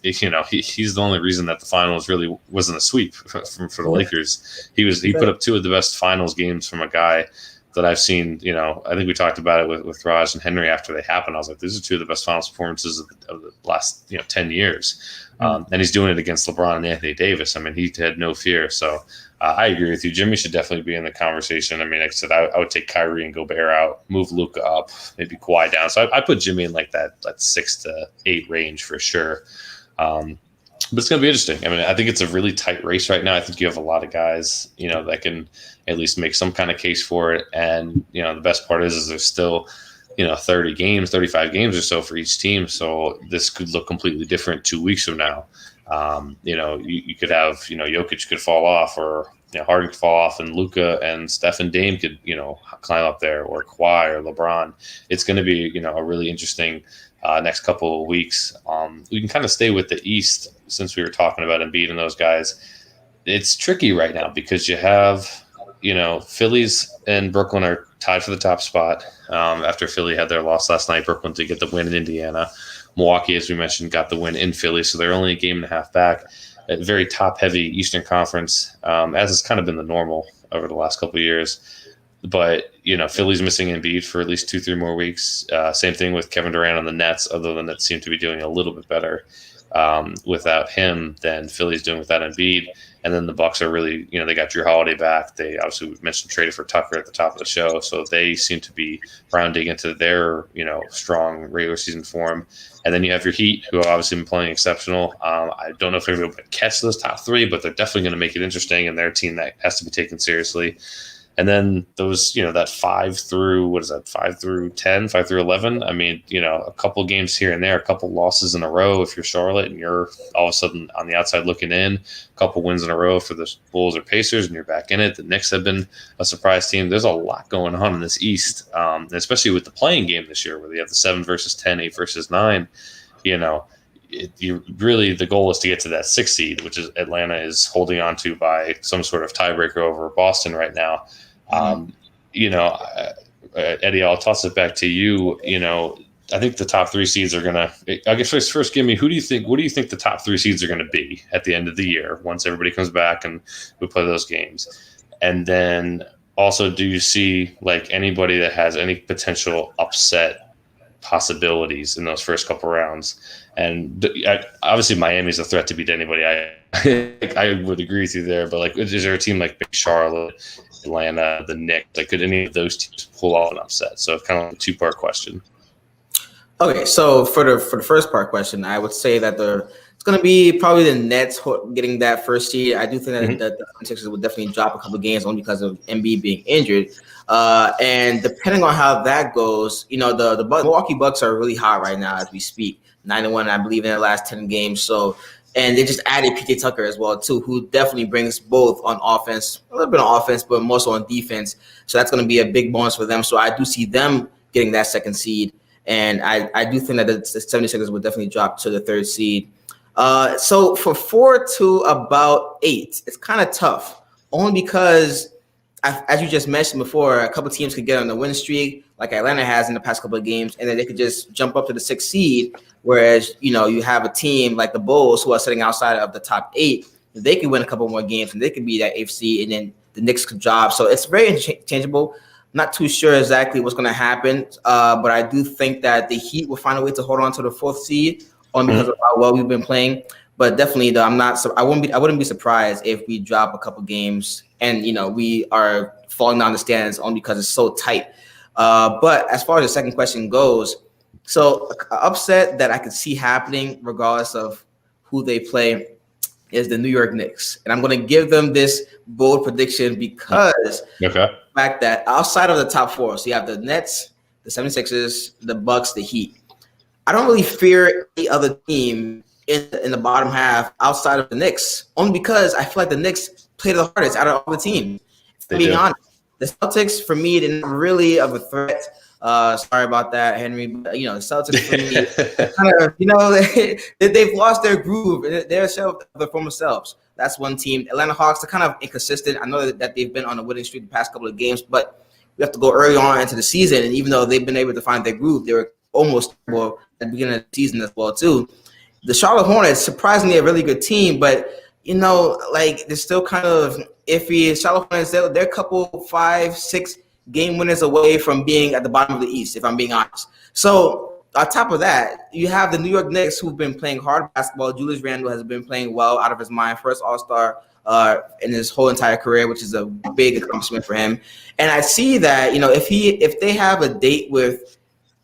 He's the only reason that the finals really wasn't a sweep for the Lakers. He put up 2 of the best finals games from a guy that I've seen. I think we talked about it with Raj and Henry after they happened. I was like, these are 2 of the best finals performances of the last 10 years. And he's doing it against LeBron and Anthony Davis. He had no fear. So I agree with you. Jimmy should definitely be in the conversation. Like I said, I would take Kyrie and Gobert out, move Luka up, maybe Kawhi down. So I put Jimmy in like that 6 to 8 range for sure. But it's going to be interesting. I think it's a really tight race right now. I think you have a lot of guys, that can at least make some kind of case for it. And, the best part is there's still, 30 games, 35 games or so for each team. So this could look completely different 2 weeks from now. You could have, Jokic could fall off or, Harden could fall off and Luka and Steph and Dame could, climb up there, or Kawhi or LeBron. It's going to be, a really interesting next couple of weeks. We can kind of stay with the East since we were talking about Embiid and those guys. It's tricky right now because you have, Phillies and Brooklyn are tied for the top spot. After Philly had their loss last night, Brooklyn did get the win in Indiana. Milwaukee, as we mentioned, got the win in Philly, so they're only a game and a half back. A very top-heavy Eastern Conference, as has kind of been the normal over the last couple of years. But, Philly's missing Embiid for at least 2-3 more weeks. Same thing with Kevin Durant on the Nets, although the Nets seem to be doing a little bit better without him than Philly's doing without Embiid. And then the Bucks are really, they got Drew Holiday back. They obviously, we mentioned, traded for Tucker at the top of the show. So they seem to be rounding into their, strong regular season form. And then you have your Heat, who have obviously been playing exceptional. I don't know if they're going to be able to catch those top 3, but they're definitely going to make it interesting. And they're a team that has to be taken seriously. And then those, that 5 through 10, 5 through 11. A couple games here and there, a couple losses in a row. If you're Charlotte and you're all of a sudden on the outside looking in, a couple wins in a row for the Bulls or Pacers, and you're back in it. The Knicks have been a surprise team. There's a lot going on in this East, especially with the playing game this year, where you have the 7 versus 10, 8 versus 9. The goal is to get to that 6 seed, which is Atlanta is holding on to by some sort of tiebreaker over Boston right now. Eddie, I'll toss it back to you. I think the top 3 seeds are gonna. I guess first, give me what do you think the top 3 seeds are going to be at the end of the year once everybody comes back and we play those games, and then also, do you see like anybody that has any potential upset possibilities in those first couple rounds? And obviously, Miami's a threat to beat anybody. I would agree with you there. But like, is there a team like Charlotte, Atlanta, the Knicks? Like, could any of those teams pull off an upset? So it's kind of like a 2-part question. Okay, so for the first part question, I would say that the It's going to be probably the Nets getting that first seed. I do think that the 76ers will definitely drop a couple of games only because of Embiid being injured. And depending on how that goes, the Milwaukee Bucks are really hot right now as we speak. 9-1, I believe, in their last 10 games. So, and they just added PJ Tucker as well, too, who definitely brings both on offense, a little bit on offense, but more so on defense. So that's going to be a big bonus for them. So I do see them getting that second seed. And I do think that the 76ers will definitely drop to the third seed. So for 4 to about 8, it's kind of tough, only because, as you just mentioned before, a couple teams could get on the win streak like Atlanta has in the past couple of games, and then they could just jump up to the 6th seed. Whereas, you have a team like the Bulls who are sitting outside of the top 8. They could win a couple more games and they could be that 8th seed, and then the Knicks could drop. So it's very interchangeable. Not too sure exactly what's going to happen, but I do think that the Heat will find a way to hold on to the 4th seed only because of how well we've been playing. But definitely, though, I wouldn't be surprised if we drop a couple games and we are falling down the standings only because it's so tight. But as far as the second question goes, so an upset that I could see happening regardless of who they play is the New York Knicks. And I'm going to give them this bold prediction because the fact that outside of the top 4, so you have the Nets, the 76ers, the Bucks, the Heat. I don't really fear any other team in the bottom half outside of the Knicks, only because I feel like the Knicks play the hardest out of all the teams. To be honest, the Celtics, for me, they're not really of a threat. Sorry about that, Henry. But, the Celtics, for me, they've lost their groove. They're their former selves. That's one team. Atlanta Hawks are kind of inconsistent. I know that they've been on a winning streak the past couple of games, but we have to go early on into the season. And even though they've been able to find their groove, they were almost at the beginning of the season as well, too. The Charlotte Hornets, surprisingly, a really good team, but they're still kind of iffy. Charlotte Hornets, they're a couple 5-6 game winners away from being at the bottom of the East, if I'm being honest. So on top of that, you have the New York Knicks who've been playing hard basketball. Julius Randle has been playing well out of his mind. First All-Star in his whole entire career, which is a big accomplishment for him. And I see that, if they have a date with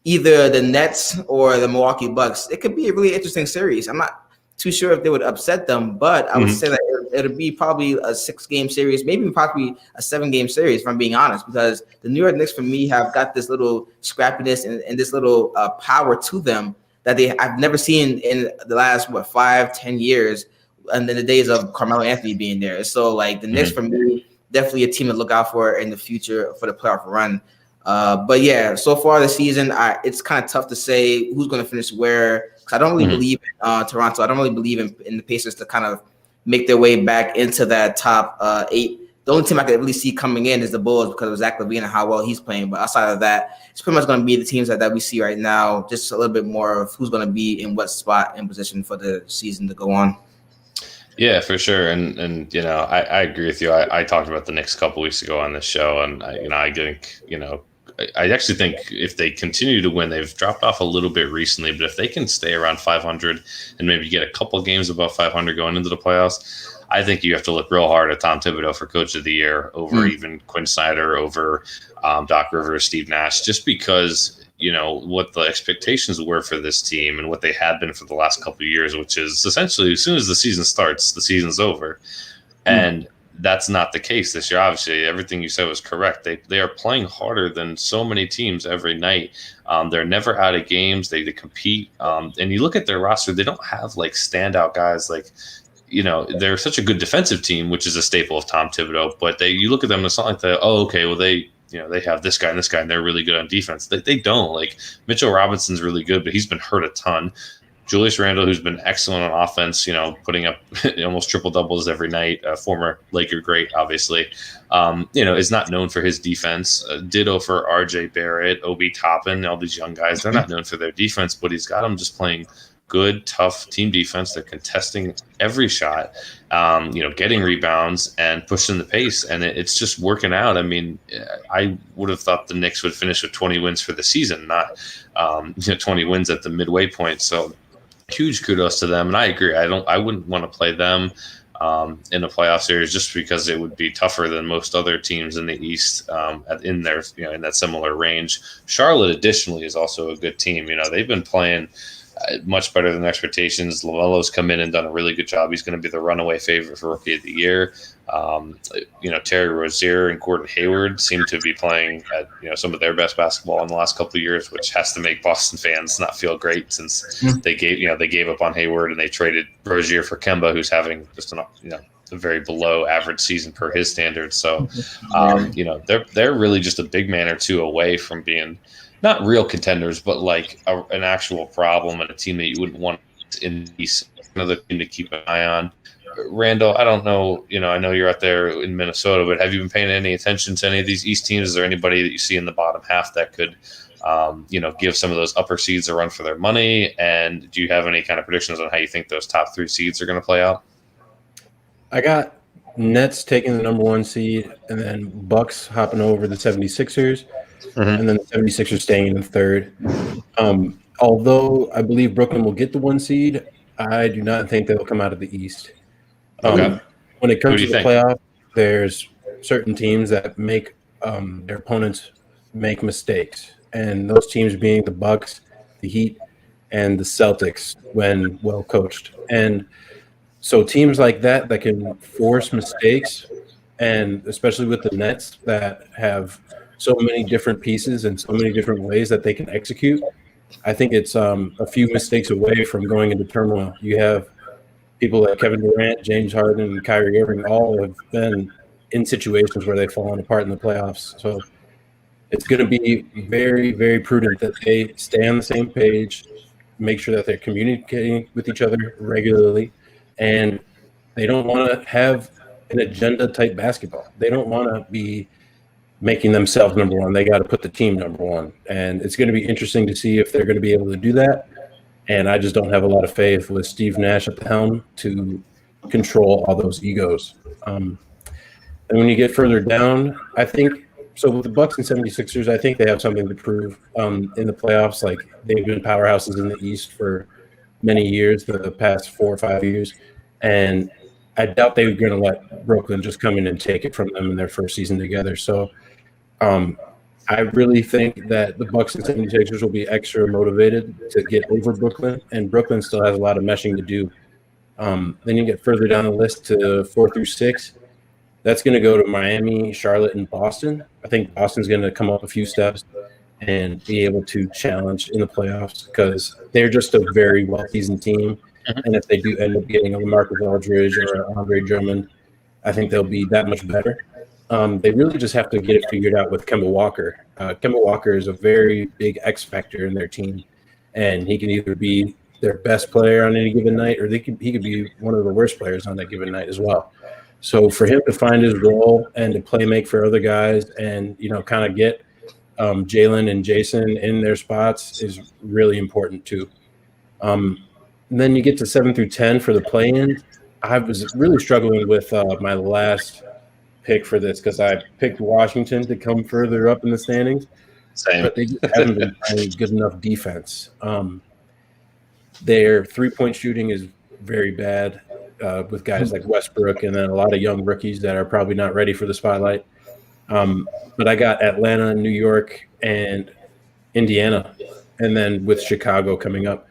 either the Nets or the Milwaukee Bucks, it could be a really interesting series. I'm not too sure if they would upset them, but I would say that it'll be probably a 6-game series, maybe possibly a 7-game series, if I'm being honest, because the New York Knicks, for me, have got this little scrappiness and this little power to them that I've never seen in the last, 5-10 years, and then the days of Carmelo Anthony being there. So, the Knicks, for me, definitely a team to look out for in the future for the playoff run. But yeah, so far this season, it's kind of tough to say who's going to finish where. Because I don't really believe in Toronto. I don't really believe in the Pacers to kind of make their way back into that top 8. The only team I could really see coming in is the Bulls because of Zach LaVine and how well he's playing. But outside of that, it's pretty much going to be the teams that we see right now. Just a little bit more of who's going to be in what spot and position for the season to go on. Yeah, for sure. And I agree with you. I talked about the Knicks a couple weeks ago on this show, and I think I actually think if they continue to win, they've dropped off a little bit recently, but if they can stay around 500 and maybe get a couple games above 500 going into the playoffs, I think you have to look real hard at Tom Thibodeau for Coach of the Year over even Quinn Snyder, over Doc Rivers, Steve Nash, just because what the expectations were for this team and what they had been for the last couple of years, which is essentially as soon as the season starts, the season's over. And that's not the case this year. Obviously, everything you said was correct. They are playing harder than so many teams every night. They're never out of games. They compete. And you look at their roster, they don't have standout guys. They're such a good defensive team, which is a staple of Tom Thibodeau. But you look at them, it's not like they have this guy and this guy, and they're really good on defense. They don't. Mitchell Robinson's really good, but he's been hurt a ton. Julius Randle, who's been excellent on offense, putting up almost triple doubles every night, former Laker great, obviously, is not known for his defense. Ditto for RJ Barrett, Obi Toppin, all these young guys. They're not known for their defense, but he's got them just playing good, tough team defense. They're contesting every shot, getting rebounds and pushing the pace, and it's just working out. I mean, I would have thought the Knicks would finish with 20 wins for the season, not 20 wins at the midway point. So huge kudos to them, and I agree. I wouldn't want to play them in a playoff series just because it would be tougher than most other teams in the East in their in that similar range. Charlotte, additionally, is also a good team. They've been playing much better than expectations. LaMelo's come in and done a really good job. He's going to be the runaway favorite for Rookie of the Year. Terry Rozier and Gordon Hayward seem to be playing at some of their best basketball in the last couple of years, which has to make Boston fans not feel great since they gave up on Hayward and they traded Rozier for Kemba, who's having just a very below average season per his standards. So, they're really just a big man or two away from being not real contenders, but like an actual problem and a team that you wouldn't want in the East. Another team to keep an eye on. Randall, I don't know, I know you're out there in Minnesota, but have you been paying any attention to any of these East teams? Is there anybody that you see in the bottom half that could, give some of those upper seeds a run for their money? And do you have any kind of predictions on how you think those top 3 seeds are going to play out? I got Nets taking the number 1 seed, and then Bucks hopping over the 76ers, and then the 76ers staying in 3rd. Although I believe Brooklyn will get the 1 seed, I do not think they'll come out of the East. Okay. When it comes to the playoff, there's certain teams that make their opponents make mistakes, and those teams being the Bucks, the Heat, and the Celtics when well coached. And so teams like that can force mistakes, and especially with the Nets that have so many different pieces and so many different ways that they can execute, I think it's a few mistakes away from going into turmoil. You have people like Kevin Durant, James Harden, and Kyrie Irving all have been in situations where they've fallen apart in the playoffs. So it's going to be very, very prudent that they stay on the same page, make sure that they're communicating with each other regularly, and they don't want to have an agenda-type basketball. They don't want to be making themselves number 1. They got to put the team number 1. And it's going to be interesting to see if they're going to be able to do that. And I just don't have a lot of faith with Steve Nash at the helm to control all those egos. And when you get further down, I think so with the Bucks and 76ers, I think they have something to prove in the playoffs. Like, they've been powerhouses in the East for many years, the past 4 or 5 years. And I doubt they were going to let Brooklyn just come in and take it from them in their first season together. So I really think that the Bucks and 76ers will be extra motivated to get over Brooklyn, and Brooklyn still has a lot of meshing to do. Then you get further down the list to 4 through 6. That's going to go to Miami, Charlotte, and Boston. I think Boston's going to come up a few steps and be able to challenge in the playoffs because they're just a very well-seasoned team. And if they do end up getting a LaMarcus Aldridge or Andre Drummond, I think they'll be that much better. They really just have to get it figured out with Kemba Walker. Kemba Walker is a very big X factor in their team, and he can either be their best player on any given night, or he could be one of the worst players on that given night as well. So for him to find his role and to play make for other guys, and kind of get Jalen and Jason in their spots is really important too. Then you get to 7 through 10 for the play-in. I was really struggling with my last pick for this because I picked Washington to come further up in the standings. Same. But they just haven't been playing good enough defense. Their three-point shooting is very bad with guys like Westbrook and then a lot of young rookies that are probably not ready for the spotlight. But I got Atlanta, New York, and Indiana, and then with Chicago coming up.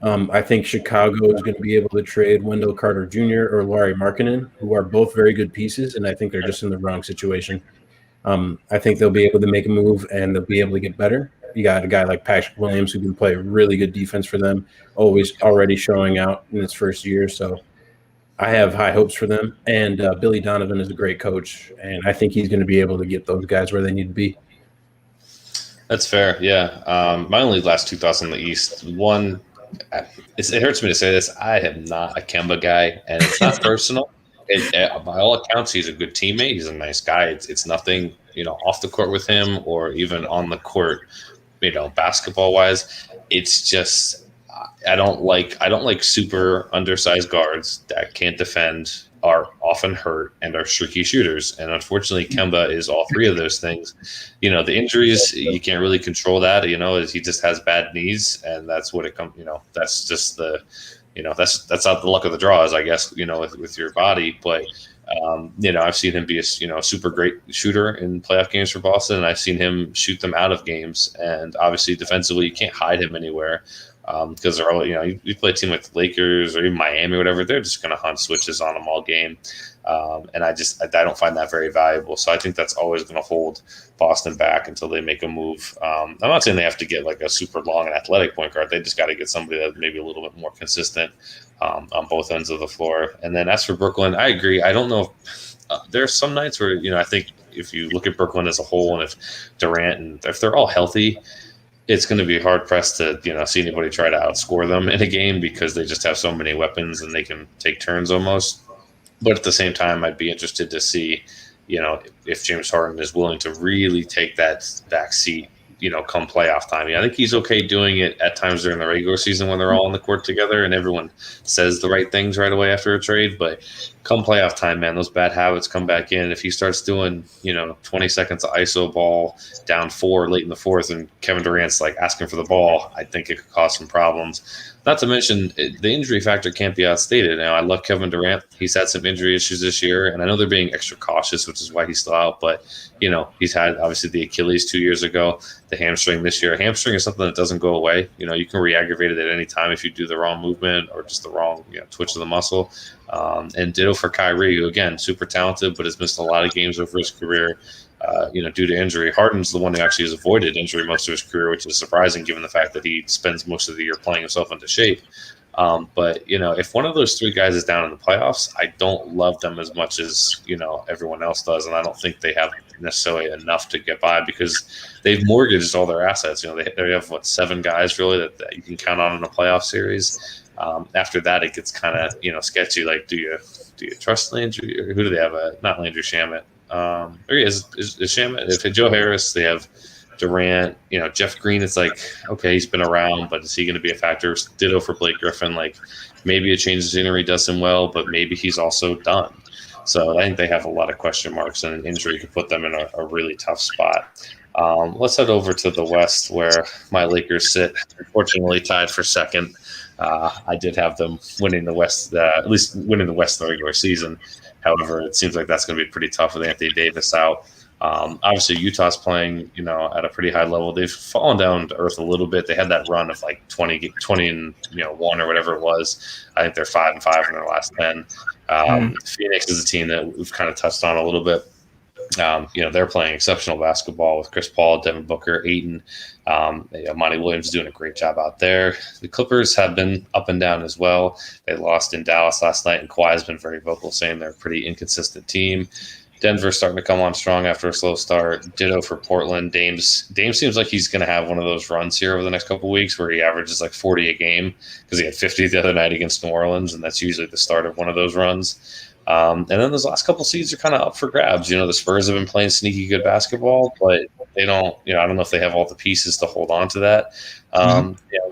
I think Chicago is going to be able to trade Wendell Carter Jr. or Lauri Markkanen, who are both very good pieces, and I think they're just in the wrong situation. I think they'll be able to make a move, and they'll be able to get better. You got a guy like Patrick Williams who can play really good defense for them, already showing out in his first year. So I have high hopes for them. And Billy Donovan is a great coach, and I think he's going to be able to get those guys where they need to be. That's fair, yeah. My only last 2 thoughts on the East. One, it hurts me to say this. I am not a Kemba guy, and it's not personal. By all accounts, he's a good teammate. He's a nice guy. It's nothing, off the court with him or even on the court, basketball wise. It's just I don't like super undersized guards that can't defend, are often hurt, and are streaky shooters. And unfortunately, Kemba is all three of those things. The injuries, you can't really control that. He just has bad knees, and that's what it comes. That's just the. That's not the luck of the draw, I guess, with your body. But, I've seen him be a super great shooter in playoff games for Boston, and I've seen him shoot them out of games. And obviously defensively, you can't hide him anywhere. because they're all, you play a team like the Lakers or even Miami or whatever, they're just going to hunt switches on them all game. And I don't find that very valuable. So I think that's always going to hold Boston back until they make a move. I'm not saying they have to get like a super long and athletic point guard. They just got to get somebody that's maybe a little bit more consistent on both ends of the floor. And then as for Brooklyn, I agree. I don't know if there are some nights where, I think if you look at Brooklyn as a whole and if Durant and if they're all healthy, it's going to be hard pressed to, see anybody try to outscore them in a game because they just have so many weapons and they can take turns almost. But at the same time, I'd be interested to see, if James Harden is willing to really take that back seat, come playoff time. I think he's okay doing it at times during the regular season when they're all on the court together and everyone says the right things right away after a trade. But come playoff time, man, those bad habits come back in. If he starts doing, 20 seconds of ISO ball down 4 late in the fourth and Kevin Durant's like asking for the ball, I think it could cause some problems. Not to mention the injury factor can't be outstated. I love Kevin Durant. He's had some injury issues this year, and I know they're being extra cautious, which is why he's still out. But, he's had obviously the Achilles 2 years ago, the hamstring this year. Hamstring is something that doesn't go away. You can re-aggravate it at any time if you do the wrong movement or just the wrong twitch of the muscle. And ditto for Kyrie, who, again, super talented, but has missed a lot of games over his career. Due to injury. Harden's the one who actually has avoided injury most of his career, which is surprising given the fact that he spends most of the year playing himself into shape. But if one of those 3 guys is down in the playoffs, I don't love them as much as, everyone else does. And I don't think they have necessarily enough to get by because they've mortgaged all their assets. They have, 7 guys really that you can count on in a playoff series. After that, it gets kind of, sketchy. Like, do you trust Landry? Or who do they have? Not Landry, Shamet. Is Shamet? If Joe Harris, they have Durant, Jeff Green. It's like, okay, he's been around, but is he going to be a factor? Ditto for Blake Griffin. Like, maybe a change of scenery does him well, but maybe he's also done. So I think they have a lot of question marks, and an injury could put them in a really tough spot. Let's head over to the West, where my Lakers sit, unfortunately tied for second. I did have them winning the West, at least winning the West in the regular season. However, it seems like that's going to be pretty tough with Anthony Davis out. Obviously, Utah's playing, at a pretty high level. They've fallen down to earth a little bit. They had that run of like 20 and 1 or whatever it was. I think they're 5-5 in their last 10. Phoenix is a team that we've kind of touched on a little bit. They're playing exceptional basketball with Chris Paul, Devin Booker, Ayton. Monty Williams is doing a great job out there. The Clippers have been up and down as well. They lost in Dallas last night, and Kawhi has been very vocal saying they're a pretty inconsistent team. Denver's starting to come on strong after a slow start. Ditto for Portland. Dame seems like he's going to have one of those runs here over the next couple of weeks where he averages like 40 a game because he had 50 the other night against New Orleans, and that's usually the start of one of those runs. And then those last couple seeds are kind of up for grabs. The Spurs have been playing sneaky good basketball, but they don't, I don't know if they have all the pieces to hold on to that.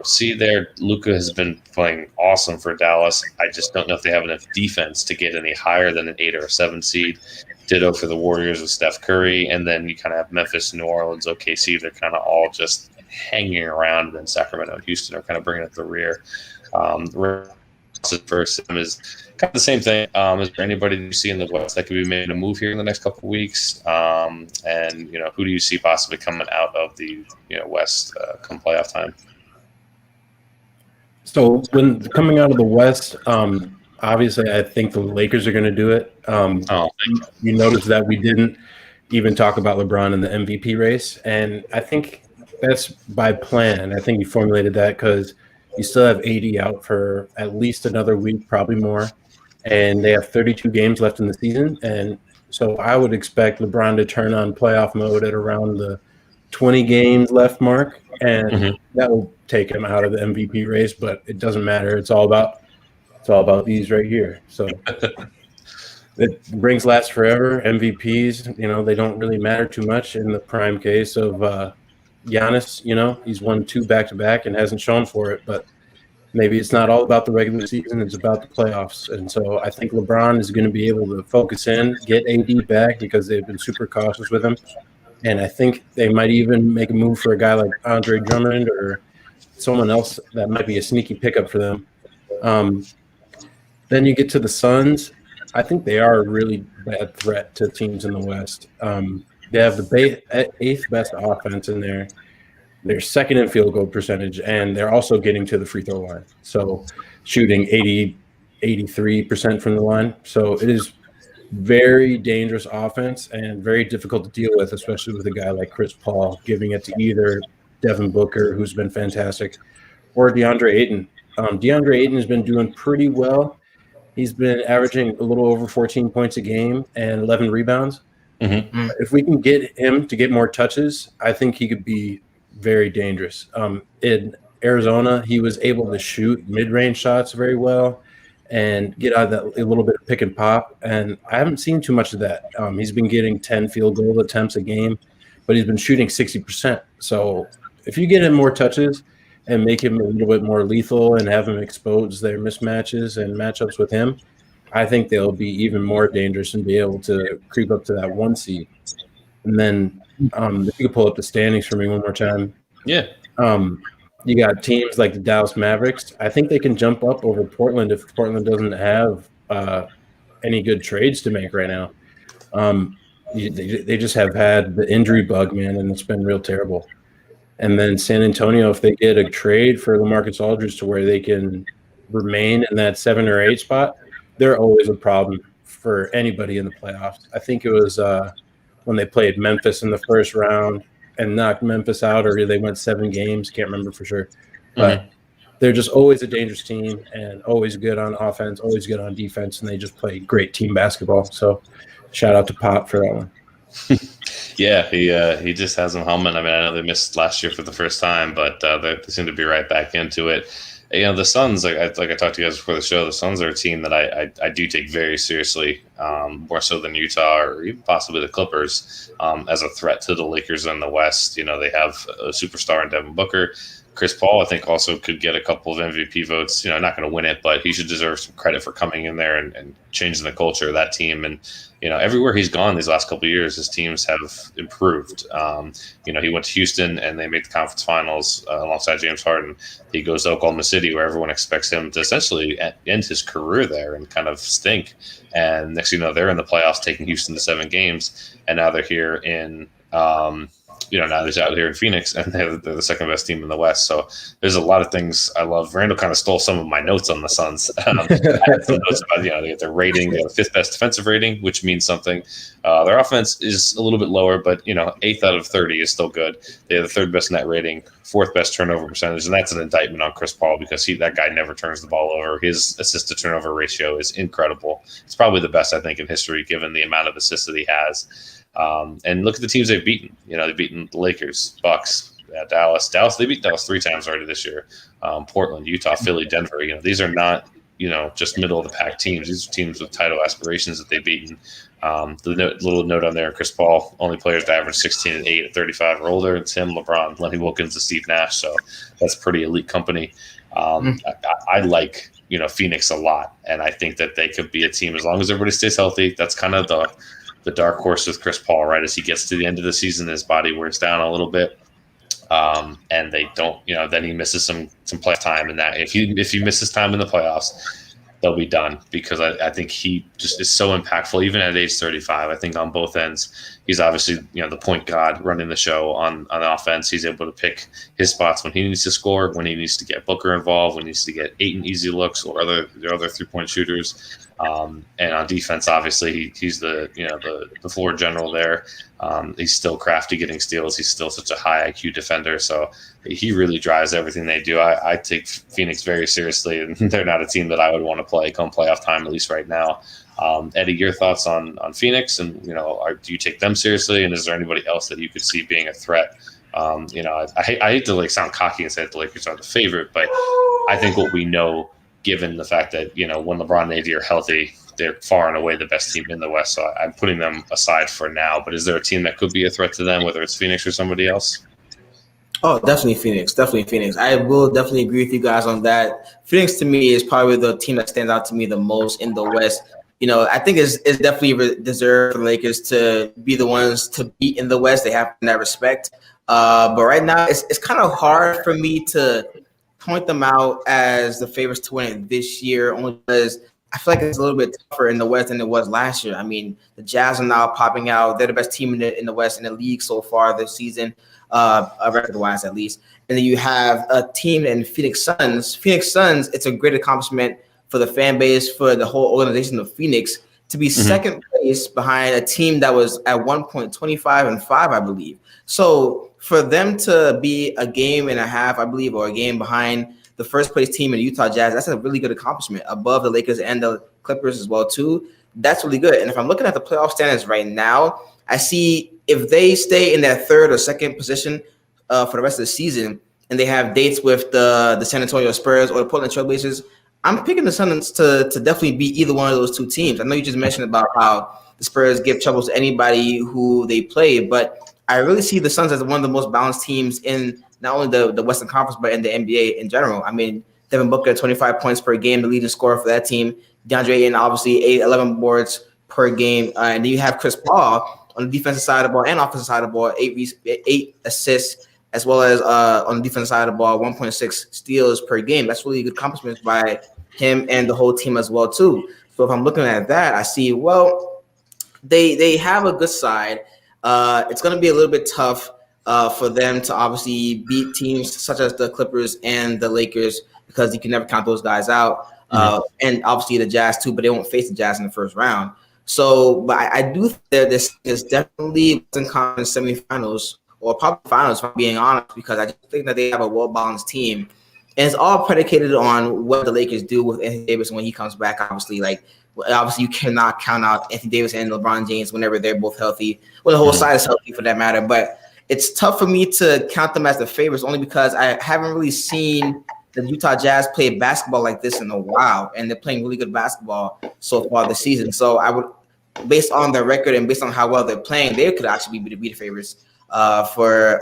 See there, Luka has been playing awesome for Dallas. I just don't know if they have enough defense to get any higher than an 8 or a 7 seed. Ditto for the Warriors with Steph Curry. And then you kind of have Memphis, New Orleans, OKC. They're kind of all just hanging around. And then Sacramento and Houston are kind of bringing up the rear. First is kind of the same thing. Is there anybody you see in the West that could be making a move here in the next couple of weeks? And who do you see possibly coming out of the West come playoff time? So when coming out of the West, obviously I think the Lakers are going to do it. You notice that we didn't even talk about LeBron in the MVP race, and I think that's by plan. I think you formulated that because you still have AD out for at least another week, probably more. And they have 32 games left in the season. And so I would expect LeBron to turn on playoff mode at around the 20 games left mark. And that will take him out of the MVP race, but it doesn't matter. It's all about these right here. So it rings last forever. MVPs, they don't really matter too much in the prime case of Giannis. He's won 2 back-to-back and hasn't shown for it, but maybe it's not all about the regular season, it's about the playoffs. And so I think LeBron is going to be able to focus in, get AD back because they've been super cautious with him. And I think they might even make a move for a guy like Andre Drummond or someone else that might be a sneaky pickup for them. Then you get to the Suns. I think they are a really bad threat to teams in the West. They have the 8th best offense in there. They're second in field goal percentage, and they're also getting to the free throw line. So shooting 83% from the line. So it is very dangerous offense and very difficult to deal with, especially with a guy like Chris Paul giving it to either Devin Booker, who's been fantastic, or DeAndre Ayton. DeAndre Ayton has been doing pretty well. He's been averaging a little over 14 points a game and 11 rebounds. Mm-hmm. If we can get him to get more touches, I think he could be very dangerous. In Arizona, he was able to shoot mid-range shots very well and get out of that a little bit of pick and pop. And I haven't seen too much of that. He's been getting 10 field goal attempts a game, but he's been shooting 60%. So if you get him more touches and make him a little bit more lethal and have him expose their mismatches and matchups with him, I think they'll be even more dangerous and be able to creep up to that 1 seed. And then if you could pull up the standings for me one more time. Yeah. You got teams like the Dallas Mavericks. I think they can jump up over Portland if Portland doesn't have any good trades to make right now. They just have had the injury bug, man, and it's been real terrible. And then San Antonio, if they get a trade for LaMarcus Aldridge to where they can remain in that 7 or 8 spot, they're always a problem for anybody in the playoffs. I think it was when they played Memphis in the first round and knocked Memphis out, or they went 7 games. Can't remember for sure. But they're just always a dangerous team and always good on offense, always good on defense, and they just play great team basketball. So shout out to Pop for that one. Yeah, he just has them humming. I mean, I know they missed last year for the first time, but they seem to be right back into it. You know, the Suns, like I talked to you guys before the show, the Suns are a team that I do take very seriously, more so than Utah or even possibly the Clippers, as a threat to the Lakers in the West. You know, they have a superstar in Devin Booker. Chris Paul, I think, also could get a couple of MVP votes. You know, not going to win it, but he should deserve some credit for coming in there and changing the culture of that team. And, you know, everywhere he's gone these last couple of years, his teams have improved. You know, he went to Houston and they made the conference finals alongside James Harden. He goes to Oklahoma City, where everyone expects him to essentially end his career there and kind of stink. And next thing you know, they're in the playoffs, taking Houston to 7 games. And now they're here in now they're out here in Phoenix, and they're the second best team in the West. So there's a lot of things I love. Randall kind of stole some of my notes on the Suns. I had some notes about, they get their rating. They have the 5th best defensive rating, which means something. Their offense is a little bit lower, but, 8th out of 30 is still good. They have the 3rd best net rating, 4th best turnover percentage, and that's an indictment on Chris Paul because that guy never turns the ball over. His assist to turnover ratio is incredible. It's probably the best, I think, in history, given the amount of assists that he has. And look at the teams they've beaten. They've beaten the Lakers, Bucks, Dallas. They beat Dallas 3 times already this year. Portland, Utah, Philly, Denver. These are not, just middle of the pack teams. These are teams with title aspirations that they've beaten. Little note on there: Chris Paul, only players to average 16 and 8 at 35 or older. It's him, LeBron, Lenny Wilkins, and Steve Nash. So that's pretty elite company. I like Phoenix a lot, and I think that they could be a team as long as everybody stays healthy. That's kind of the dark horse with Chris Paul, right? As he gets to the end of the season, his body wears down a little bit, and they don't, then he misses some play time. And that if he misses time in the playoffs, they'll be done, because I think he just is so impactful, even at age 35. I think on both ends, he's obviously the point guard running the show on offense. He's able to pick his spots when he needs to score, when he needs to get Booker involved, when he needs to get Ayton easy looks or other 3-point shooters. And on defense, obviously, he's the floor general there. He's still crafty getting steals. He's still such a high IQ defender. So he really drives everything they do. I take Phoenix very seriously, and they're not a team that I would want to play come playoff time, at least right now. Eddie, your thoughts on Phoenix, and do you take them seriously? And is there anybody else that you could see being a threat? I hate to sound cocky and say that the Lakers are the favorite, but I think what we know, given the fact that, when LeBron and AD are healthy, they're far and away the best team in the West. So I'm putting them aside for now. But is there a team that could be a threat to them, whether it's Phoenix or somebody else? Oh, definitely Phoenix. I will definitely agree with you guys on that. Phoenix, to me, is probably the team that stands out to me the most in the West. I think it's definitely deserved for the Lakers to be the ones to beat in the West. They have in that respect. But right now, it's kind of hard for me to point them out as the favorites to win it this year, only because I feel like it's a little bit tougher in the West than it was last year. I mean, the Jazz are now popping out. They're the best team in the West in the league so far this season, record-wise at least. And then you have a team in Phoenix Suns. Phoenix Suns, it's a great accomplishment for the fan base, for the whole organization of Phoenix, to be second place behind a team that was at one point 25-5, I believe. So for them to be a game and a half, I believe, or a game behind the first place team in the Utah Jazz, that's a really good accomplishment, above the Lakers and the Clippers as well too. That's really good. And if I'm looking at the playoff standings right now, I see if they stay in that third or second position for the rest of the season, and they have dates with the San Antonio Spurs or the Portland Trail Blazers, I'm picking the Suns to definitely beat either one of those two teams. I know you just mentioned about how the Spurs give trouble to anybody who they play, but I really see the Suns as one of the most balanced teams in not only the Western Conference, but in the NBA in general. I mean, Devin Booker, 25 points per game, the leading scorer for that team. DeAndre Ayton, obviously, 11 boards per game. And then you have Chris Paul on the defensive side of the ball and offensive side of the ball, 8 assists, as well as on the defensive side of the ball, 1.6 steals per game. That's really good accomplishments by him and the whole team as well, too. So if I'm looking at that, I see, well, they have a good side. It's going to be a little bit tough for them to obviously beat teams such as the Clippers and the Lakers, because you can never count those guys out. And obviously the Jazz too, but they won't face the Jazz in the first round. So, but I do think that this is definitely Western Conference semifinals, or probably finals, if I'm being honest, because I just think that they have a well-balanced team. And it's all predicated on what the Lakers do with Anthony Davis when he comes back, obviously. Obviously, you cannot count out Anthony Davis and LeBron James whenever they're both healthy. Well, the whole side is healthy for that matter. But it's tough for me to count them as the favorites, only because I haven't really seen the Utah Jazz play basketball like this in a while, and they're playing really good basketball so far this season. So I would, based on their record and based on how well they're playing, they could actually be the favorites for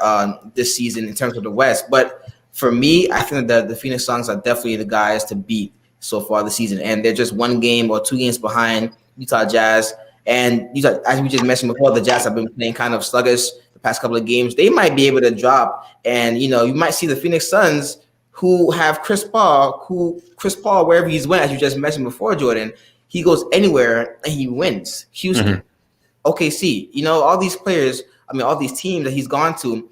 this season in terms of the West. But for me, I think that the Phoenix Suns are definitely the guys to beat so far this season, and they're just 1 game or 2 games behind Utah Jazz. And Utah, as we just mentioned before, the Jazz have been playing kind of sluggish the past couple of games. They might be able to drop, and you might see the Phoenix Suns, who have Chris Paul, wherever he's went, as you just mentioned before, Jordan, he goes anywhere and he wins. Houston, OKC, all these players, all these teams that he's gone to,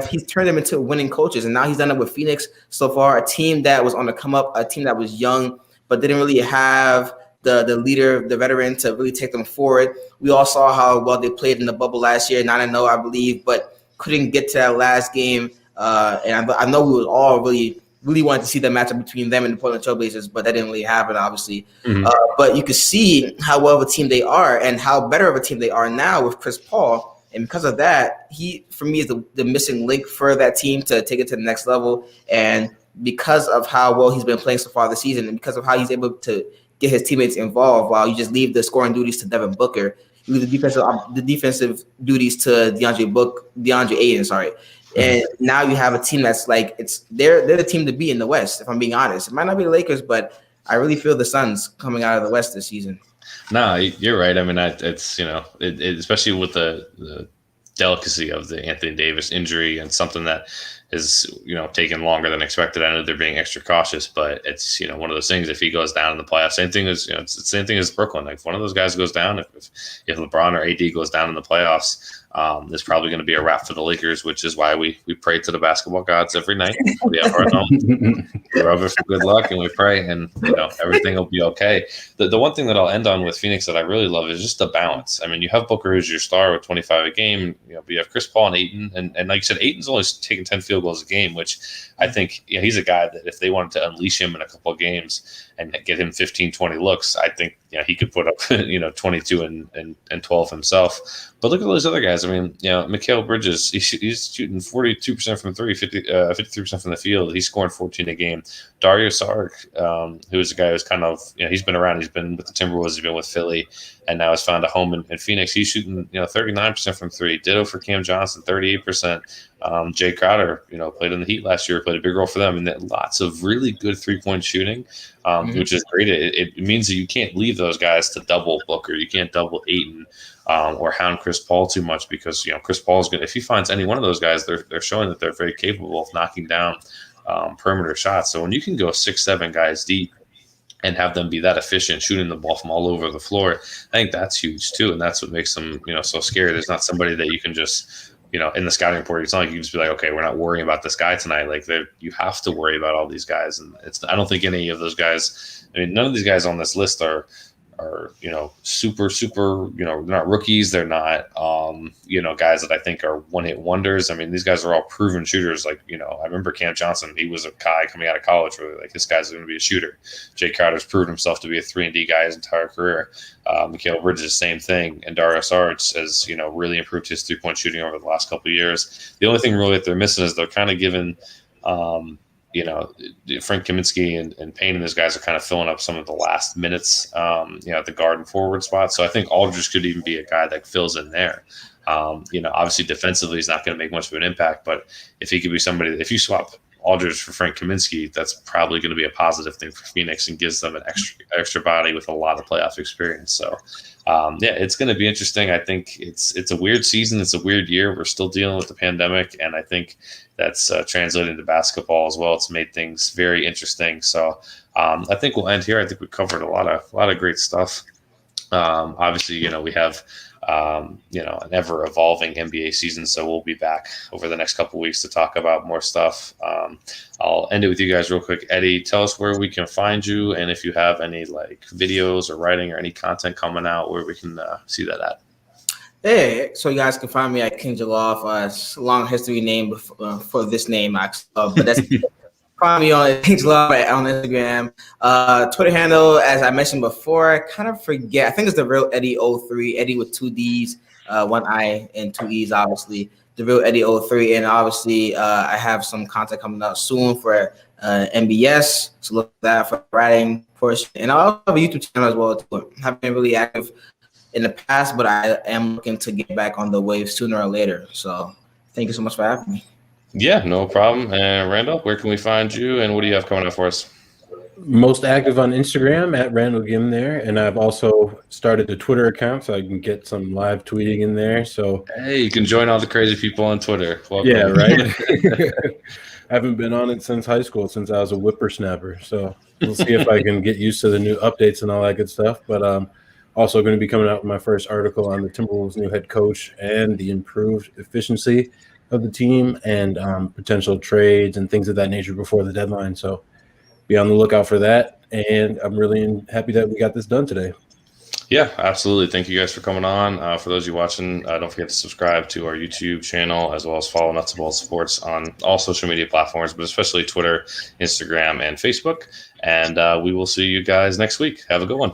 he's turned them into winning coaches, and now he's done it with Phoenix so far, a team that was on the come up, a team that was young, but didn't really have the leader, the veteran, to really take them forward. We all saw how well they played in the bubble last year, 9-0, I believe, but couldn't get to that last game. And I know we was all really wanted to see the matchup between them and the Portland Trail Blazers, but that didn't really happen, obviously. But you could see how well of a team they are and how better of a team they are now with Chris Paul. And because of that, he, for me, is the missing link for that team to take it to the next level. And because of how well he's been playing so far this season, and because of how he's able to get his teammates involved, while you just leave the scoring duties to Devin Booker, you leave the defensive duties to DeAndre Ayton, sorry. And now you have a team that's like, they're the team to beat in the West, if I'm being honest. It might not be the Lakers, but I really feel the Suns coming out of the West this season. No, you're right. It's especially with the delicacy of the Anthony Davis injury, and something that is taken longer than expected. I know they're being extra cautious, but it's one of those things. If he goes down in the playoffs, same thing as it's the same thing as Brooklyn. Like, if one of those guys goes down, if LeBron or AD goes down in the playoffs, there's probably going to be a wrap for the Lakers, which is why we pray to the basketball gods every night. We have our own. We rub it for good luck, and we pray, and everything will be okay. The one thing that I'll end on with Phoenix that I really love is just the balance. I mean, you have Booker, who's your star with 25 a game. But you have Chris Paul and Ayton, and like you said, Ayton's only taking 10 field goals a game, which I think he's a guy that if they wanted to unleash him in a couple of games and get him 15, 20 looks, I think he could put up 22 and 12 himself. But look at those other guys. I mean, Mikal Bridges, he's shooting 42% from three, 53% from the field. He's scoring 14 a game. Dario Saric, who is a guy who's kind of, he's been around. He's been with the Timberwolves. He's been with Philly, and now has found a home in Phoenix. He's shooting 39% from three. Ditto for Cam Johnson, 38%. Jay Crowder, played in the Heat last year, played a big role for them, and lots of really good 3-point shooting, which is great. It means that you can't leave those guys to double Booker. You can't double Ayton or hound Chris Paul too much, because Chris Paul is going. If he finds any one of those guys, they're showing that they're very capable of knocking down perimeter shots. So when you can go 6-7 guys deep and have them be that efficient shooting the ball from all over the floor, I think that's huge too. And that's what makes them, so scary. There's not somebody that you can just, in the scouting report, it's not like you can just be like, okay, we're not worrying about this guy tonight. Like you have to worry about all these guys. And I don't think any of those guys, none of these guys on this list are super, they're not rookies. They're not, guys that I think are one-hit wonders. These guys are all proven shooters. Like, I remember Cam Johnson, he was a guy coming out of college where like, this guy's going to be a shooter. Jay Crowder's proven himself to be a 3-and-D guy his entire career. Mikal Bridges, same thing. And Dario Saric has, really improved his 3-point shooting over the last couple of years. The only thing really that they're missing is they're kind of given, Frank Kaminsky and Payne and those guys are kind of filling up some of the last minutes, at the guard and forward spot. So I think Aldridge could even be a guy that fills in there. Obviously defensively he's not going to make much of an impact, but if he could be somebody, if you swap Aldridge for Frank Kaminsky, that's probably going to be a positive thing for Phoenix and gives them an extra body with a lot of playoff experience. So, it's going to be interesting. I think it's a weird season. It's a weird year. We're still dealing with the pandemic, and I think that's translated into basketball as well. It's made things very interesting. So, I think we'll end here. I think we covered a lot of great stuff. Obviously, we have an ever evolving NBA season. So we'll be back over the next couple of weeks to talk about more stuff. I'll end it with you guys real quick. Eddie, tell us where we can find you, and if you have any like videos or writing or any content coming out where we can see that at. Hey, so you guys can find me at King Jaloff. It's a long history name for this name, actually, but that's find me on King Jaloff on Instagram. Twitter handle, as I mentioned before, I kind of forget. I think it's the real Eddie 03, Eddie with 2 D's, 1 I and 2 E's, obviously. The real Eddie 03, and obviously I have some content coming out soon for MBS, so look at that for writing portion, and I also have a YouTube channel as well too. I haven't been really active in the past, but I am looking to get back on the wave sooner or later. So thank you so much for having me. Yeah, no problem. And Randall, where can we find you, and what do you have coming up for us? Most active on Instagram at Randall Gim there, and I've also started a Twitter account so I can get some live tweeting in there. So hey, you can join all the crazy people on Twitter. Welcome. Yeah, right. I haven't been on it since high school, since I was a whippersnapper. So we'll see if I can get used to the new updates and all that good stuff. But also going to be coming out with my first article on the Timberwolves' new head coach and the improved efficiency of the team and potential trades and things of that nature before the deadline. So be on the lookout for that. And I'm really happy that we got this done today. Yeah, absolutely. Thank you guys for coming on. For those of you watching, don't forget to subscribe to our YouTube channel, as well as follow Nuts and Bolts Sports on all social media platforms, but especially Twitter, Instagram, and Facebook. And we will see you guys next week. Have a good one.